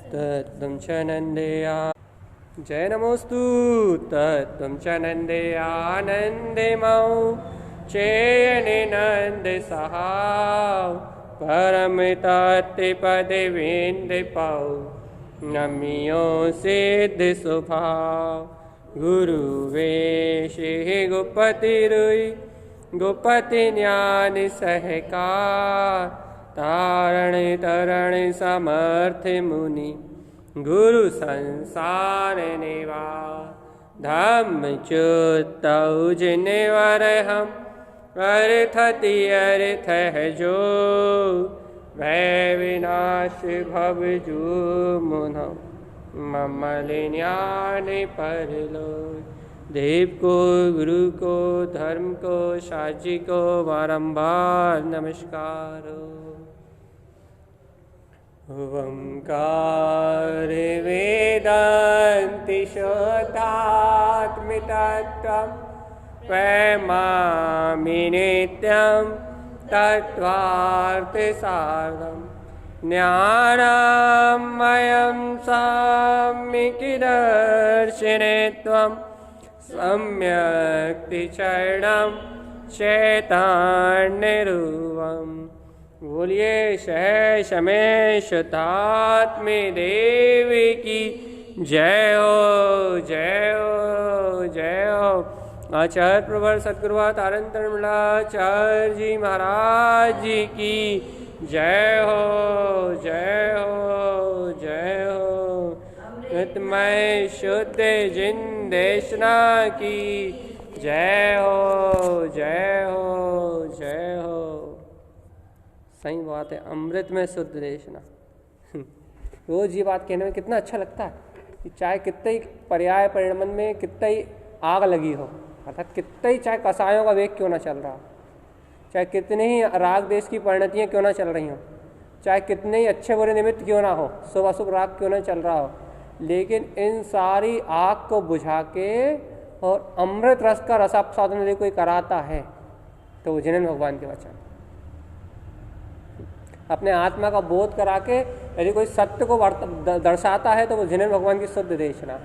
तत्त्वं च नन्देया जय नमोस्तु तत्त्वं च नन्देयानन्देमौ चेयने नन्द सहाव परमतत्पदविन्दपौ नमियो सिद्ध स्वभाव गुरुवेशे गोपतिरुई गोपति ज्ञान सहकार तारण तरण समर्थ मुनि गुरु संसार निवा धम्म च्युतौ जिनेवर हम अर्थति अर्थ है जो वै विनाश भव जो मुनौ ममल ज्ञान परलो देव को गुरु को धर्म को साजी को बारंबार नमस्कार। ओंकार वेदांति शोतात्मतत्त्वं प्रेमामि नित्यं तत्त्वार्थसारं ज्ञानमयं सम्यक्दर्शिनत्वं सम्यक्तिचरणं चैतन्यरूपम् बोलिए सहश मेष तात्मे देवी की जय हो जय हो जय हो। आचार्य प्रवर सदगुरु तारतम्य जी महाराज जी की जय हो जय हो जय हो। अमृतमय शुद्ध जिन देशना की जय हो जय हो जय हो। सही बात है, अमृत में शुद्ध देशना। रोज ये बात कहने में कितना अच्छा लगता है कि चाहे कितने ही पर्याय परिणमन में कितना ही आग लगी हो, अर्थात कितने ही चाहे कसायों का वेग क्यों ना चल रहा हो, चाहे कितने ही राग देश की परिणतियाँ क्यों ना चल रही हों, चाहे कितने ही अच्छे बुरे निमित्त क्यों ना हो, शुभ अशुभ राग क्यों ना चल रहा हो, लेकिन इन सारी आग को बुझा के और अमृत रस का रसास्वादन यदि कोई कराता है तो वो जिनेंद्र भगवान के वचन। अपने आत्मा का बोध करा के यदि कोई सत्य को दर्शाता है तो वो जिनेंद्र भगवान की शुद्ध देशना है।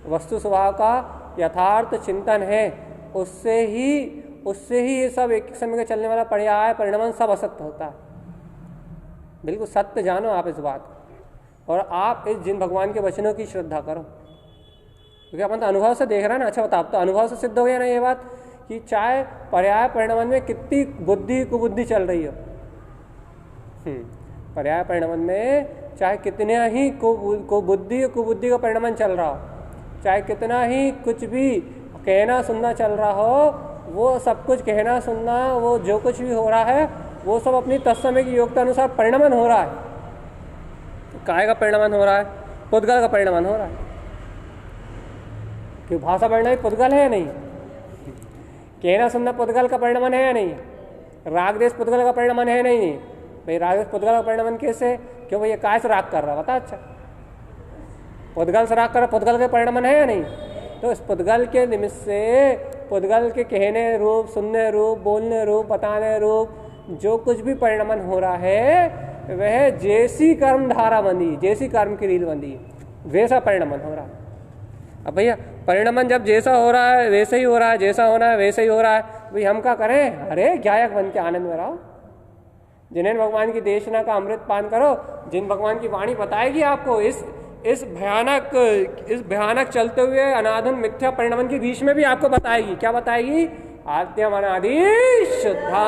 वस्तु स्वभाव का यथार्थ चिंतन है, उससे ही ये सब एक समय का चलने वाला पर्याय परिणमन सब असत्य होता है। बिल्कुल सत्य जानो आप इस बात को, और आप इस जिन भगवान के वचनों की श्रद्धा करो, क्योंकि अपन तो अनुभव से देख रहे हैं ना। अच्छा बताओ, तो अनुभव से सिद्ध हो गया ना ये बात कि चाहे पर्याय परिणमन में कितनी बुद्धि कुबुद्धि चल रही हो, पर्याय परिणमन में चाहे कितने ही बुद्धि कुबुद्धि का परिणमन चल रहा हो, चाहे कितना ही कुछ भी कहना सुनना चल रहा हो, वो सब कुछ कहना सुनना, वो जो कुछ भी हो रहा है वो सब अपनी तत्समय की योग्यता अनुसार परिणमन हो रहा है। काय का परिणमन हो रहा है? पुद्गल का परिणमन हो रहा है। क्यों भाषा परिणमन पुद्गल है या नहीं? कहना सुनना पुद्गल का परिणमन है या नहीं? राग देश पुद्गल का परिणमन है नहीं? भाई राग देश पुद्गल का परिणमन कैसे? क्यों भाई ये काय से राग कर रहा बता। अच्छा पुद्गल से राग कर रहा, पुद्गल के परिणमन है या नहीं? तो इस पुद्गल के निमित्त से पुद्गल के कहने रूप, सुनने रूप, बोलने रूप, बताने रूप जो कुछ भी परिणमन हो रहा है वह जैसी कर्म धारा बंदी, जैसी कर्म की रील बंदी वैसा परिणमन हो रहा है। अब भैया परिणमन जब जैसा हो रहा है वैसे ही हो रहा है, जैसा होना है वैसे ही हो रहा है, भाई हम क्या करें? अरे गायक बन के आनंद में रहो, जिनेंद्र भगवान की देशना का अमृत पान करो। जिन भगवान की वाणी बताएगी आपको इस भयानक चलते हुए अनाधन मिथ्या परिणमन के बीच में भी आपको बताएगी। क्या बताएगी? आद्यम अनादि शुद्धा।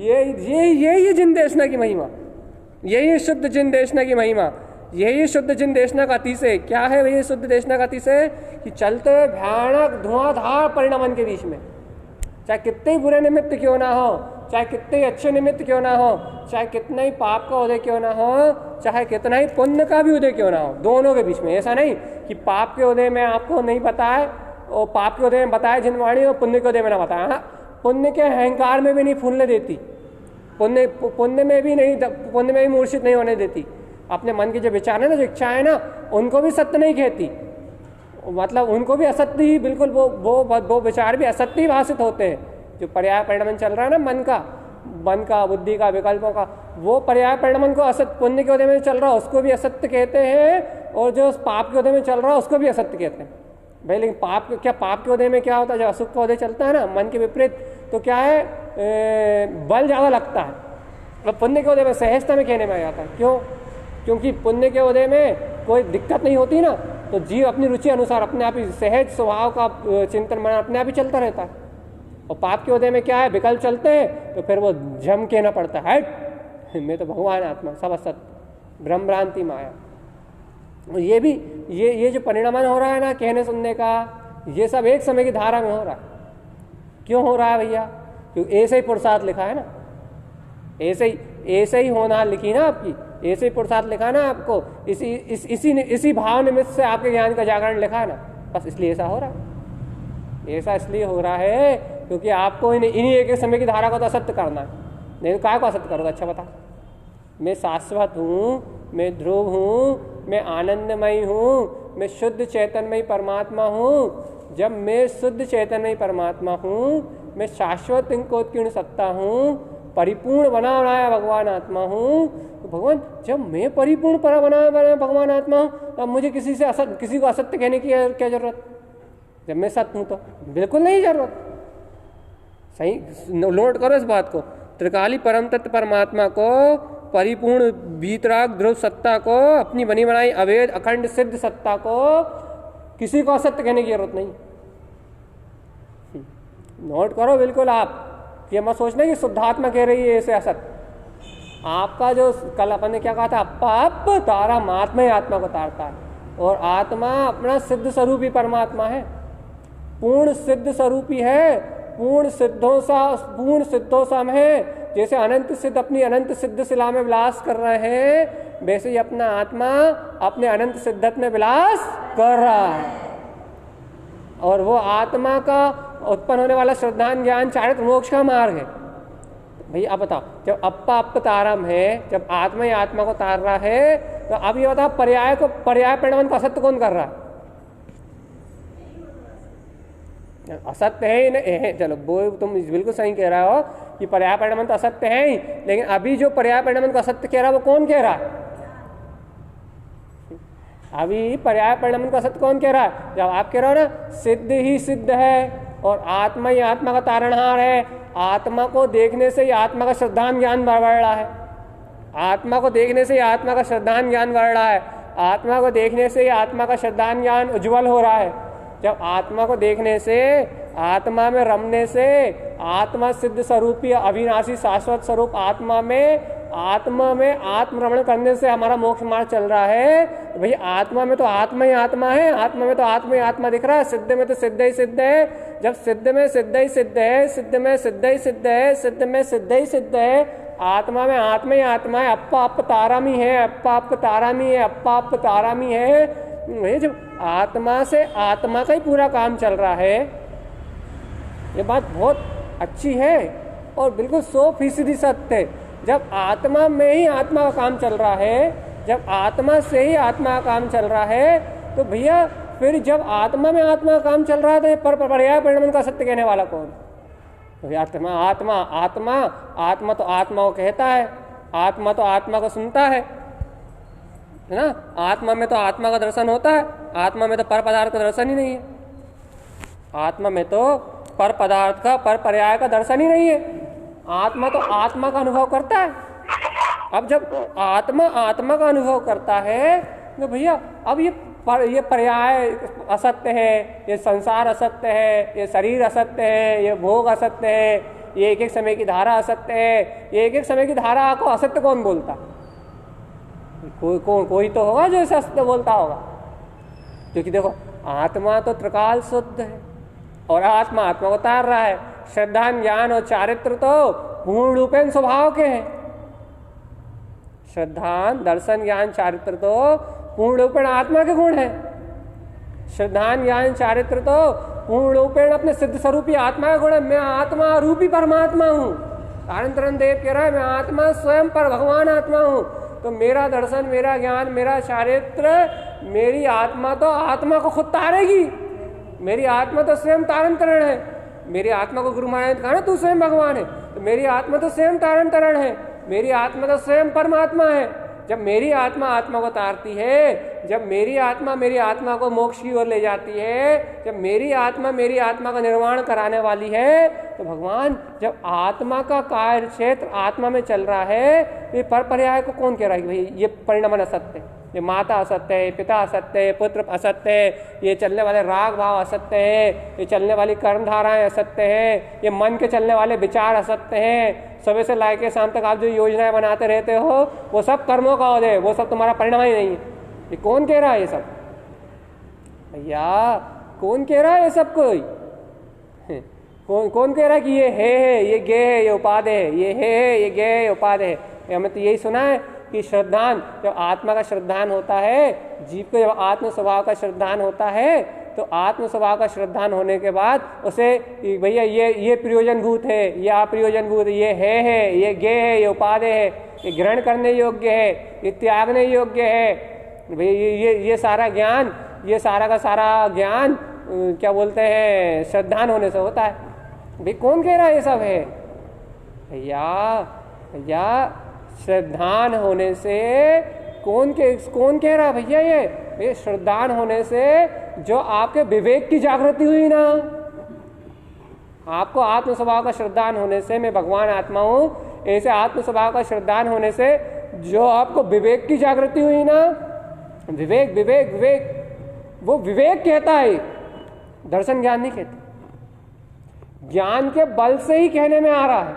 ये जिन देशना की महिमा, यही शुद्ध जिन देशना की महिमा, यही शुद्ध जिन देशना का अतिशय। क्या है वही शुद्ध देशना का अतिशय? कि चलते हुए भयानक धुआंधार परिणमन के बीच में चाहे कितने ही बुरे निमित्त क्यों ना हो, चाहे कितने ही अच्छे निमित्त क्यों ना हो, चाहे कितना ही पाप का उदय क्यों ना हो, चाहे कितना ही पुण्य का भी उदय क्यों ना हो, दोनों के बीच में। ऐसा नहीं कि पाप के उदय में आपको नहीं बताए और पाप के उदय में बताए जिन वाणी और पुण्य के उदय में ना बताया। हाँ, पुण्य के अहंकार में भी नहीं फूलने देती, पुण्य में भी मूर्छित नहीं होने देती। अपने मन के जो विचार है ना, जो इच्छाएं ना, उनको भी सत्य नहीं कहती, मतलब उनको भी असत्य ही, बिल्कुल वो विचार भी असत्य ही भाषित होते हैं। जो पर्याय परिणमन चल रहा है ना मन का, मन का, बुद्धि का, विकल्पों का, वो पर्याय परिणाम को असत्य, पुण्य के उदय में चल रहा है उसको भी असत्य कहते हैं, और जो पाप के उदय में चल रहा है उसको भी असत्य कहते हैं भाई। लेकिन पाप के उदय में क्या होता है, जब असुख का उदय चलता है ना मन के विपरीत, तो क्या है, बल ज़्यादा लगता है। और पुण्य के उदय में सहजता में कहने में आ जाता है। क्यों? क्योंकि पुण्य के उदय में कोई दिक्कत नहीं होती ना, तो जीव अपनी रुचि अनुसार अपने आप ही सहज स्वभाव का चिंतन मन अपने आप ही चलता रहता है। और पाप के उदय में क्या है, विकल्प चलते हैं, तो फिर वो जम कहना पड़ता है, हट मैं तो भगवान आत्मा, सब असत्य, ब्रह्म भ्रांति माया। और ये भी ये जो परिणामन हो रहा है ना कहने सुनने का, ये सब एक समय की धारा में हो रहा है। क्यों हो रहा है भैया? क्योंकि ऐसे ही पुरुषार्थ लिखा है ना, ऐसे ही होना लिखी ना आपकी, ऐसे ही पुरुषार्थ लिखा ना आपको, इसी भाव निमित्त से आपके ज्ञान का जागरण लिखा है ना, बस इसलिए ऐसा हो रहा है। ऐसा इसलिए हो रहा है क्योंकि आपको इन्हीं एक समय की धारा को तो असत्य करना है। नहीं तो काय को असत्य करोगे? अच्छा बता, मैं शाश्वत हूँ, मैं ध्रुव हूँ, मैं आनंदमयी हूँ, मैं शुद्ध चैतन्यमयी परमात्मा हूँ। जब मैं शुद्ध चैतन्यमयी परमात्मा हूँ, मैं शाश्वत इंकोत्कीर्ण सत्ता हूँ, परिपूर्ण बना बनाया भगवान आत्मा हूँ, तो भगवान जब मैं परिपूर्ण पर बनाया भगवान आत्मा हूँ, तब मुझे किसी को असत्य कहने की क्या जरूरत? जब मैं सत्य हूँ तो बिल्कुल नहीं जरूरत। सही नोट करो इस बात को, त्रिकाली परम तत्व परमात्मा को, परिपूर्ण वीतराग ध्रुव सत्ता को, अपनी बनी बनाई अवैध अखंड सिद्ध सत्ता को किसी को असत्य कहने की जरूरत नहीं। नोट करो बिल्कुल आप, ये मत सोचना कि शुद्धात्मा कह रही है ऐसे असत्य। आपका जो कल अपन ने क्या कहा था, अप्पाप तारम, आत्मा ही आत्मा को तारता है, और आत्मा अपना सिद्ध स्वरूप ही परमात्मा है, पूर्ण सिद्ध स्वरूप ही है, पूर्ण सिद्धों सम है। जैसे अनंत सिद्ध अपनी अनंत सिद्ध शिला में विलास कर रहे हैं, वैसे ही अपना आत्मा अपने अनंत सिद्धत में विलास कर रहा है। और वो आत्मा का उत्पन्न होने वाला श्रद्धान ज्ञान चारित्र मोक्ष का मार्ग है। भैया अब बताओ, जब अप्प तारम है, जब आत्मा ही आत्मा को तार रहा है, तो अब ये बताओ पर्याय परिणाम को असत्य कौन कर रहा है? असत्य है ही नहीं। चलो वो तुम बिल्कुल सही कह रहे हो कि पर्याय परिणाम तो असत्य है ही, लेकिन अभी जो पर्याय परिणाम को असत्य कह रहा है वो कौन कह रहा है? अभी पर्याय परिणाम को असत्य कौन कह रहा है? जब आप कह रहे हो ना सिद्ध ही सिद्ध है और आत्मा ही आत्मा का तारणहार है, आत्मा को देखने से ही आत्मा का श्रद्धान ज्ञान बढ़ रहा है, आत्मा को देखने से ही आत्मा का श्रद्धान ज्ञान बढ़ रहा है, आत्मा को देखने से ही आत्मा का श्रद्धान ज्ञान उज्ज्वल हो रहा है। जब आत्मा को देखने से, आत्मा में रमने से, आत्मा सिद्ध स्वरूपी अविनाशी शाश्वत स्वरूप आत्मा में आत्मरमण करने से हमारा मोक्ष मार्ग चल रहा है। तो भाई आत्मा में तो आत्मा ही आत्मा है, आत्मा में तो आत्मा ही आत्मा दिख रहा है, सिद्ध में तो सिद्ध ही सिद्ध है। जब सिद्ध में सिद्ध ही सिद्ध है, सिद्ध में सिद्ध ही सिद्ध है, सिद्ध में सिद्ध ही सिद्ध है, आत्मा में आत्मा ही आत्मा है, अप्प तारामी है, अप्प तारामी है, अप्प तारामी है। जब आत्मा से आत्मा का ही पूरा काम चल रहा है, ये बात बहुत अच्छी है और बिल्कुल 100% सत्य है। जब आत्मा में ही आत्मा का काम चल रहा है, जब आत्मा से ही आत्मा का काम चल रहा है, तो भैया फिर जब आत्मा में आत्मा का काम चल रहा है तो पर्याय परिणाम का सत्य कहने वाला कौन? तो आत्मा आत्मा आत्मा आत्मा तो आत्मा को कहता है, आत्मा तो आत्मा को सुनता है ना। आत्मा में तो आत्मा का दर्शन होता है, आत्मा में तो पर पदार्थ का दर्शन ही नहीं है, आत्मा में तो पर पदार्थ का पर पर्याय का दर्शन ही नहीं है। आत्मा तो आत्मा का अनुभव करता है। अब जब आत्मा आत्मा का अनुभव करता है तो भैया अब ये पर्याय असत्य है, ये संसार असत्य है, ये शरीर असत्य है, ये भोग असत्य है, ये एक एक समय की धारा असत्य है। ये एक एक समय की धारा को असत्य कौन बोलता? कोई तो होगा जो इसे असत्य बोलता होगा, क्योंकि देखो आत्मा तो त्रिकाल शुद्ध है और आत्मा आत्मा को तार रहा है। श्रद्धान ज्ञान और चारित्र तो पूर्ण रूपेण स्वभाव के हैं। श्रद्धान दर्शन ज्ञान चारित्र तो पूर्ण रूपेण आत्मा के गुण है। श्रद्धान ज्ञान चारित्र तो पूर्ण रूपेण अपने सिद्ध स्वरूपी आत्मा का गुण है। मैं आत्मा रूपी परमात्मा हूँ। तारण देव कह रहा है मैं आत्मा स्वयं पर भगवान आत्मा हूँ। तो मेरा दर्शन, मेरा ज्ञान, मेरा चारित्र, मेरी आत्मा तो आत्मा को खुद तारेगी। मेरी आत्मा तो स्वयं तारण है। मेरी आत्मा को गुरु महाराज ने कहा ना तू स्वयं भगवान है, तो तो मेरी आत्मा तो स्वयं तारण तरण है, मेरी आत्मा तो स्वयं परमात्मा है। जब मेरी आत्मा आत्मा को तारती है, जब मेरी आत्मा को मोक्ष की ओर ले जाती है, जब मेरी आत्मा का निर्माण कराने वाली है, तो भगवान जब आत्मा का कार्य क्षेत्र आत्मा में चल रहा है, ये पर पर्याय को कौन कह रहा है कि भाई ये परिणमन असत्य है, ये माता असत्य है, पिता असत्य है, पुत्र असत्य है, ये चलने वाले राग भाव असत्य है, ये चलने वाली कर्मधाराएं असत्य है, ये मन के चलने वाले विचार असत्य हैं, सुबह से लाके शाम तक आप जो योजनाएं बनाते रहते हो वो सब कर्मों का उदय, वो सब तुम्हारा परिणाम ही नहीं है। ये कौन कह रहा है ये सब? भैया कौन कह रहा है ये सब? कोई कौन कह रहा है कि ये है, ये गे है, ये उपाधि है, ये है, ये गे है, ये उपाधि है? हमें तो यही सुना है कि श्रद्धान, जब आत्मा का श्रद्धान होता है, जीव को जब आत्म स्वभाव का श्रद्धान होता है, तो आत्म स्वभाव का श्रद्धान होने के बाद उसे भैया ये प्रयोजनभूत है, ये अप्रयोजनभूत, ये है, ये गे है, ये उपाधि है, ये ग्रहण करने योग्य है, ये त्यागने योग्य है। भैया ये सारा ज्ञान, ये सारा का सारा ज्ञान क्या बोलते हैं, श्रद्धान होने से होता है। भाई कौन कह रहा है ये सब है? भैया श्रद्धान होने से कौन कह रहा है भैया? ये श्रद्धान होने से जो आपके विवेक की जागृति हुई ना, आपको आत्म स्वभाव का श्रद्धान होने से, मैं भगवान आत्मा हूं, ऐसे आत्म स्वभाव का श्रद्धान होने से जो आपको विवेक की जागृति हुई ना, विवेक विवेक विवेक, वो विवेक कहता है, दर्शन ज्ञान नहीं कहता। ज्ञान के बल से ही कहने में आ रहा है,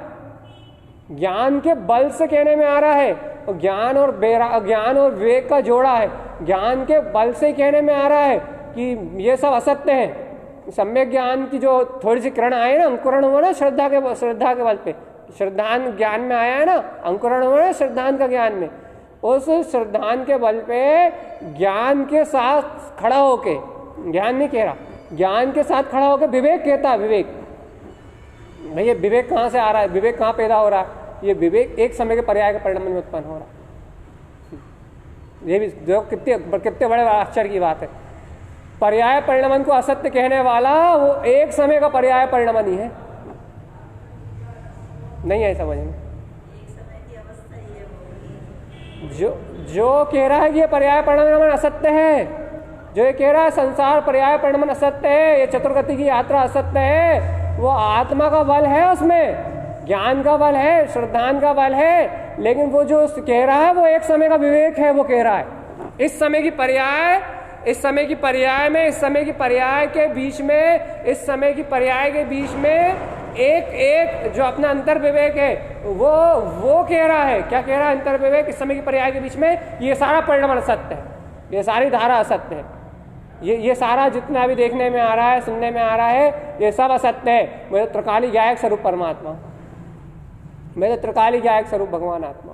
ज्ञान के बल से कहने में आ रहा है, और ज्ञान और विवेक का जोड़ा है। ज्ञान के बल से ही कहने में आ रहा है कि ये सब असत्य है। सम्यक ज्ञान की जो थोड़ी सी किरण आए ना, अंकुरण हुआ ना श्रद्धा के बल पे, श्रद्धान ज्ञान में आया है ना, अंकुरण हुआ ना श्रद्धान का ज्ञान में, उस श्रद्धान के बल पे ज्ञान के साथ खड़ा होके, ज्ञान नहीं कह रहा, ज्ञान के साथ खड़ा होकर विवेक कहता है। विवेक भैया विवेक कहाँ से आ रहा है? विवेक कहाँ पैदा हो रहा है? ये विवेक एक समय के पर्याय के परिणाम में उत्पन्न हो रहा है। ये भी जो कितने बड़े आश्चर्य की बात है। पर्याय परिणाम को असत्य कहने वाला वो एक समय का पर्याय परिणाम ही है, नहीं है समझ में? जो कह रहा है कि ये पर्याय परिणाम असत्य है, जो ये कह रहा है संसार पर्याय परिणाम असत्य है, ये चतुर्गति की यात्रा असत्य है, वो आत्मा का बल है, उसमें ज्ञान का बल है, श्रद्धान का बल है, लेकिन वो जो कह रहा है वो एक समय का विवेक है। वो कह रहा है इस समय की पर्याय के बीच में एक जो अपना अंतर विवेक है वो कह रहा है। क्या कह रहा है? अंतर विवेक इस समय की पर्याय के बीच में ये सारा परिणाम असत्य है, ये सारी धारा असत्य है, ये सारा जितना भी देखने में आ रहा है, सुनने में आ रहा है, ये सब असत्य है। मैं तो त्रिकाली गायक स्वरूप परमात्मा, मैं तो त्रिकाली गायक स्वरूप भगवान आत्मा,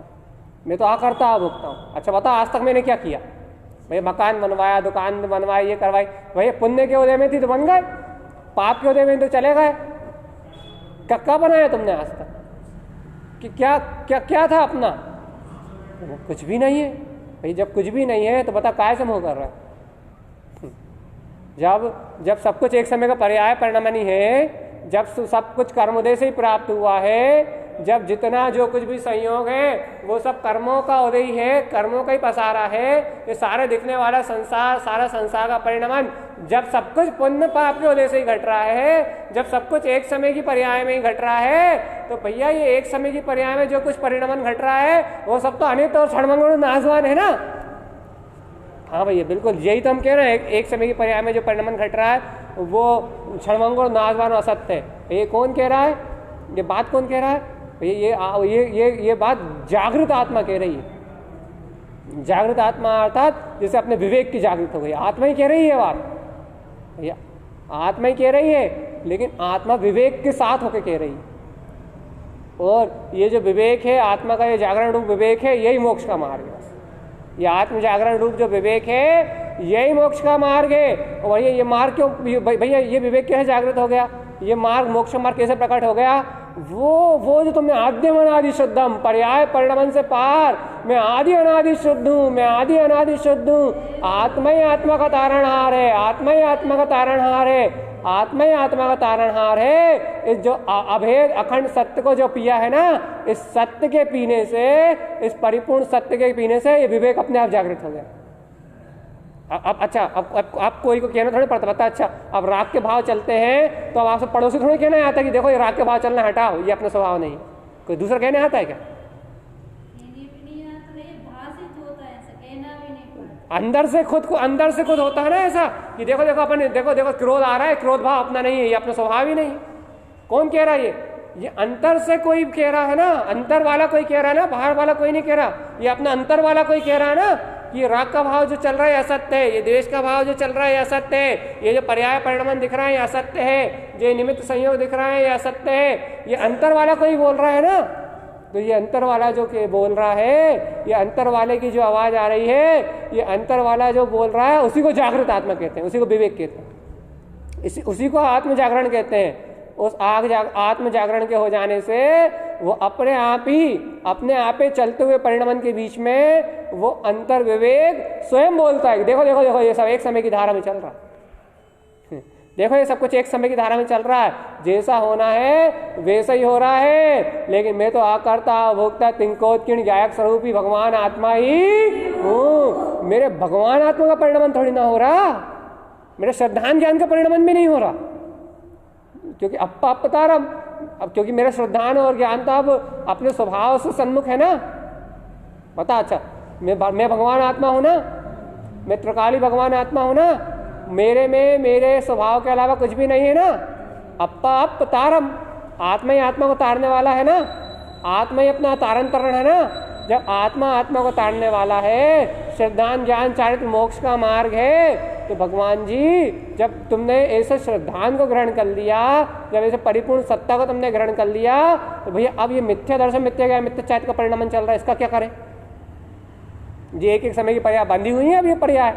मैं तो आकर्ता भोक्ता हूँ। अच्छा बता, आज तक मैंने क्या किया? भाई मकान बनवाया, दुकान बनवाई, ये करवाई, भाई पुण्य के उदय में थी तो बन गए, पाप के उदय में तो चले गए। क्या बनाया तुमने आज तक? कि क्या था अपना? कुछ भी नहीं है। भाई जब कुछ भी नहीं है तो बता काय से मोह कर रहा है? जब सब कुछ एक समय का पर्याय परिणाम नहीं है, जब सब कुछ कर्मोदय से ही प्राप्त हुआ है, जब जितना जो कुछ भी संयोग है वो सब कर्मों का उदय है, कर्मों का ही पसारा है, ये सारे दिखने वाला संसार, सारा संसार का परिणाम, जब सब कुछ पुण्य पाप के उदय से ही घट रहा है, जब सब कुछ एक समय की पर्याय में ही घट रहा है, तो भैया ये एक समय की पर्याय में जो कुछ परिणाम घट रहा है वो सब तो अनित्य और क्षणभंगुर नाशवान है ना। हाँ भैया बिल्कुल यही तो हम कह रहे हैं, एक समय की पर्याय में जो परिणाम घट रहा है वो क्षणभंगुर नाशवान असत्य है। ये कौन कह रहा है? ये बात कौन कह रहा है? ये बात जागृत आत्मा कह रही है। जागृत आत्मा अर्थात जैसे अपने विवेक की जागृत हो गई, आत्मा ही कह रही है बात, भैया आत्मा ही कह रही है, लेकिन आत्मा विवेक के साथ होकर कह रही है। और ये जो विवेक है आत्मा का, ये जागरण रूप विवेक है, यही मोक्ष का मार्ग है। ये आत्म जागरण रूप जो विवेक है यही मोक्ष का मार्ग है। और ये मार्ग क्यों भैया, ये विवेक कैसे जागृत हो गया? ये मार्ग, मोक्ष मार्ग कैसे प्रकट हो गया? वो जो तुमने आद्यम अनादि शुद्धम, पर्याय परिणाम से पार, मैं आदि अनादि शुद्ध हूँ, मैं आदि अनादि शुद्ध हूँ, आत्मा ही आत्मा का तारणहार है, आत्मा ही आत्मा का तारणहार है, आत्मा ही आत्मा का तारणहार है। इस जो अभेद अखंड सत्य को जो पिया है ना, इस सत्य के पीने से, इस परिपूर्ण सत्य के पीने से ये विवेक अपने आप जागृत हो गया। अब अच्छा, अब कोई को कहना थोड़ी पड़ता, पता अच्छा अब राग के भाव चलते हैं तो अब आपसे पड़ोसी थोड़ी कहना आता कि देखो ये राग के भाव चलना हटाओ, ये अपना स्वभाव नहीं। कोई दूसरा कहने आता है क्या? अंदर से खुद होता है ना ऐसा कि देखो देखो अपन देखो देखो क्रोध आ रहा है, क्रोध भाव अपना नहीं है, ये अपना स्वभाव ही नहीं। कौन कह रहा है ये अंतर से कोई कह रहा है ना, अंतर वाला कोई कह रहा है ना, बाहर वाला कोई नहीं कह रहा, ये अपना अंतर वाला कोई कह रहा है ना कि राग का भाव जो चल रहा है असत्य है, ये द्वेष का भाव जो चल रहा है असत्य है, ये जो पर्याय परिणमन दिख रहा है ये असत्य है, जो निमित्त संयोग दिख रहा है ये असत्य है, ये अंतर वाला कोई बोल रहा है ना। तो ये अंतर वाला जो बोल रहा है, ये अंतर वाले की जो आवाज आ रही है, ये अंतर वाला जो बोल रहा है उसी को जागृत आत्मा कहते हैं, उसी को विवेक कहते हैं, उसी को आत्म जागरण कहते हैं। उस आत्म जागरण के हो जाने से वो अपने आप ही चलते हुए परिणमन के बीच में वो अंतर विवेक स्वयं बोलता है। देखो देखो देखो ये सब एक समय की धारा में चल रहा है, देखो ये सब कुछ एक समय की धारा में चल रहा है, जैसा होना है वैसा ही हो रहा है, लेकिन मैं तो आकर्ता भोक्ता तिंकोत्कीर्ण गायक स्वरूपी भगवान आत्मा ही हूँ। मेरे भगवान आत्मा का परिणमन थोड़ी ना हो रहा, मेरे श्रद्धान ज्ञान का परिणमन भी नहीं हो रहा, क्योंकि अपतारम, अब क्योंकि मेरा श्रद्धान और ज्ञान तो अब अपने स्वभाव से सन्मुख है ना। पता अच्छा मैं भगवान आत्मा हूं ना, मैं त्रिकाली भगवान आत्मा हूं ना, मेरे में मेरे स्वभाव के अलावा कुछ भी नहीं है ना। अपतारम, आत्मा ही आत्मा को तारने वाला है ना, आत्मा ही अपना तारण तरण है ना। जब आत्मा आत्मा को तारने वाला है, श्रद्धान ज्ञान चारित्र मोक्ष का मार्ग है, तो भगवान जी जब तुमने ऐसे श्रद्धान को ग्रहण कर लिया, जब ऐसे परिपूर्ण सत्ता को तुमने ग्रहण कर लिया, तो भैया अब ये मिथ्या दर्शन मिथ्या ज्ञान मिथ्या चारित्र का परिणमन चल रहा है, इसका क्या करें? ये एक एक समय की पर्याय बंधी हुई है। अब ये पर्याय